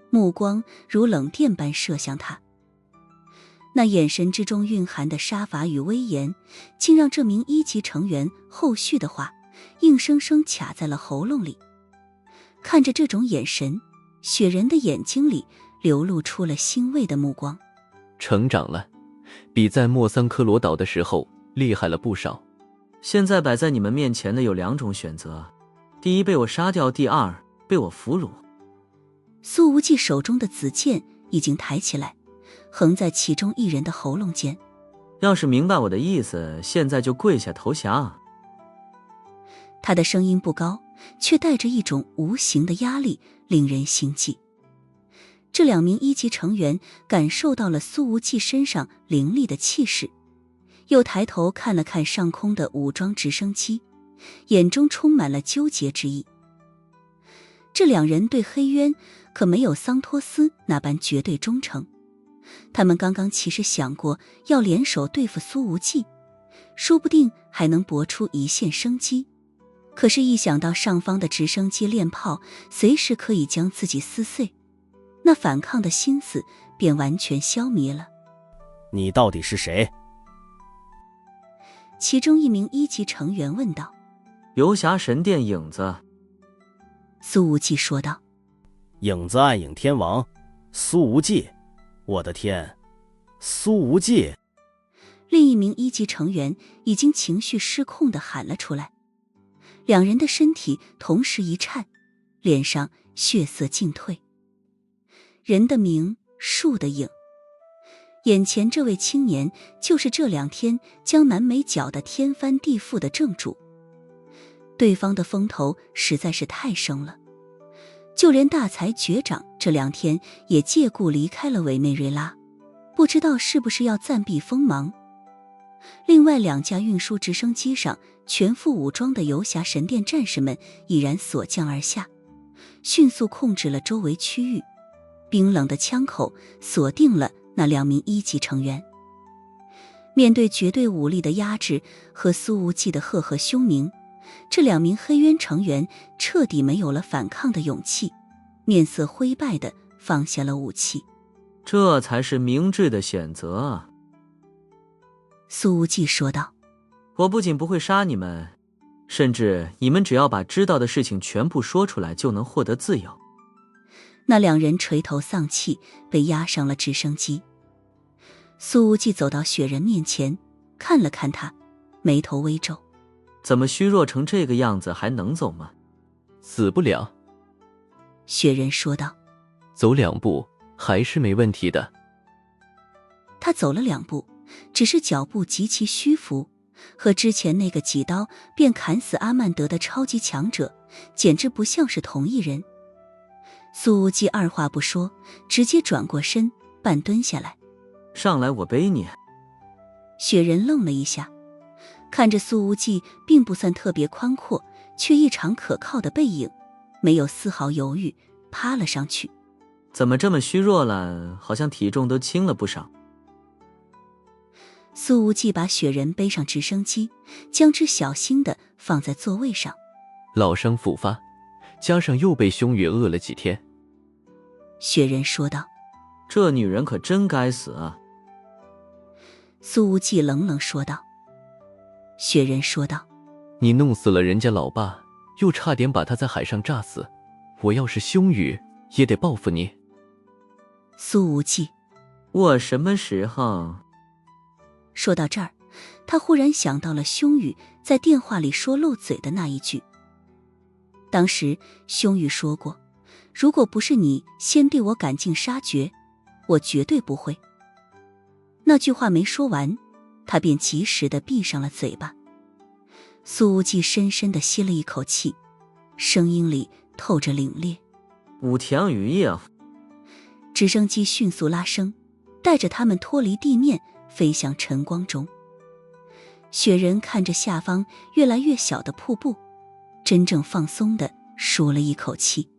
目光如冷电般射向他。那眼神之中蕴含的杀伐与威严，竟让这名1级成员后续的话硬生生卡在了喉咙里。看着这种眼神，雪人的眼睛里流露出了欣慰的目光。成长了，比在莫桑科罗岛的时候厉害了不少。现在摆在你们面前的有2种选择，第一被我杀掉，第2被我俘虏。苏无忌手中的紫剑已经抬起来，横在其中一人的喉咙间。要是明白我的意思，现在就跪下投降。他的声音不高，却带着一种无形的压力，令人心悸。这2名1级成员感受到了苏无忌身上凌厉的气势，又抬头看了看上空的武装直升机，眼中充满了纠结之意。这2人对黑渊可没有桑托斯那般绝对忠诚，他们刚刚其实想过要联手对付苏无忌，说不定还能搏出一线生机。可是一想到上方的直升机链炮随时可以将自己撕碎，那反抗的心思便完全消弭了。你到底是谁？其中一名1级成员问道。游侠神殿影子。苏无忌说道。影子暗影天王，苏无忌。我的天，苏无忌！另一名1级成员已经情绪失控地喊了出来。2人的身体同时一颤，脸上血色尽退。人的名，树的影。眼前这位青年就是这2天将南美搅得天翻地覆的正主。对方的风头实在是太盛了，就连大才绝长这2天也借故离开了委内瑞拉，不知道是不是要暂避锋芒。另外2架运输直升机上全副武装的游侠神殿战士们已然锁降而下，迅速控制了周围区域，冰冷的枪口锁定了那2名1级成员。面对绝对武力的压制和苏无忌的赫赫凶名，这2名黑渊成员彻底没有了反抗的勇气，面色灰败地放下了武器。这才是明智的选择啊。苏无忌说道。我不仅不会杀你们，甚至你们只要把知道的事情全部说出来，就能获得自由。那2人垂头丧气，被押上了直升机。苏无忌走到雪人面前，看了看他，眉头微皱。怎么虚弱成这个样子，还能走吗？死不了。雪人说道。走2步还是没问题的。他走了2步，只是脚步极其虚浮，和之前那个几刀便砍死阿曼德的超级强者简直不像是同一人。苏无忌二话不说，直接转过身，半蹲下来。上来我背你。雪人愣了一下，看着苏无忌并不算特别宽阔却异常可靠的背影，没有丝毫犹豫，趴了上去。怎么这么虚弱了？好像体重都轻了不少。苏无忌把雪人背上直升机，将之小心地放在座位上。老伤复发，加上又被凶雨饿了几天。雪人说道。这女人可真该死啊。苏无忌冷冷说道。雪人说道。你弄死了人家老爸，又差点把他在海上炸死，我要是凶雨也得报复你。苏无忌。我什么时候？说到这儿，他忽然想到了凶雨在电话里说漏嘴的那一句。当时凶雨说过，如果不是你先对我赶尽杀绝，我绝对不会。那句话没说完，他便及时地闭上了嘴巴。苏无忌深深地吸了一口气，声音里透着凛冽。武田余也。直升机迅速拉升，带着他们脱离地面，飞向晨光中。雪人看着下方越来越小的瀑布，真正放松地舒了一口气。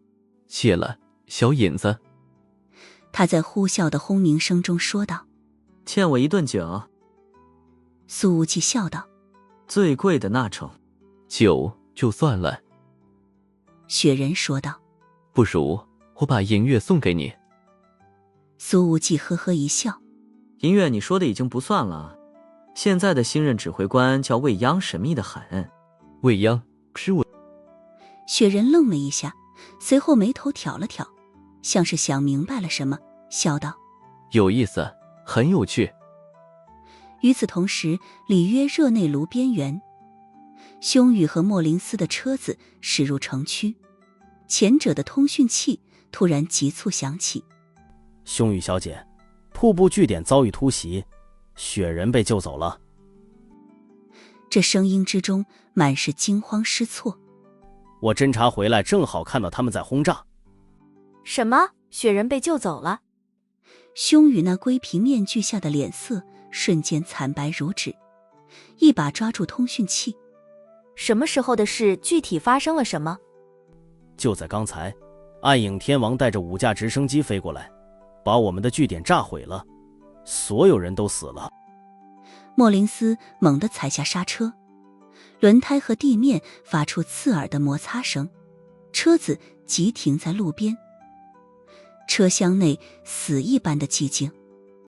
谢了，小影子。他在呼啸的轰鸣声中说道。欠我一顿酒。苏无忌笑道。最贵的那种。酒就算了。雪人说道。不如我把银月送给你。苏无忌呵呵一笑。银月你说的已经不算了，现在的新任指挥官叫未央，神秘的很。未央是我。雪人愣了一下，随后眉头挑了挑，像是想明白了什么，笑道。有意思，很有趣。与此同时，里约热内卢边缘，匈羽和莫林斯的车子驶入城区，前者的通讯器突然急促响起。匈羽小姐，瀑布据点遭遇突袭，雪人被救走了。这声音之中满是惊慌失措。我侦察回来正好看到他们在轰炸。什么？雪人被救走了？匈羽那龟皮面具下的脸色瞬间惨白如纸，一把抓住通讯器。什么时候的事？具体发生了什么？就在刚才，暗影天王带着5架直升机飞过来，把我们的据点炸毁了，所有人都死了。莫林斯猛地踩下刹车，轮胎和地面发出刺耳的摩擦声，车子急停在路边。车厢内死一般的寂静。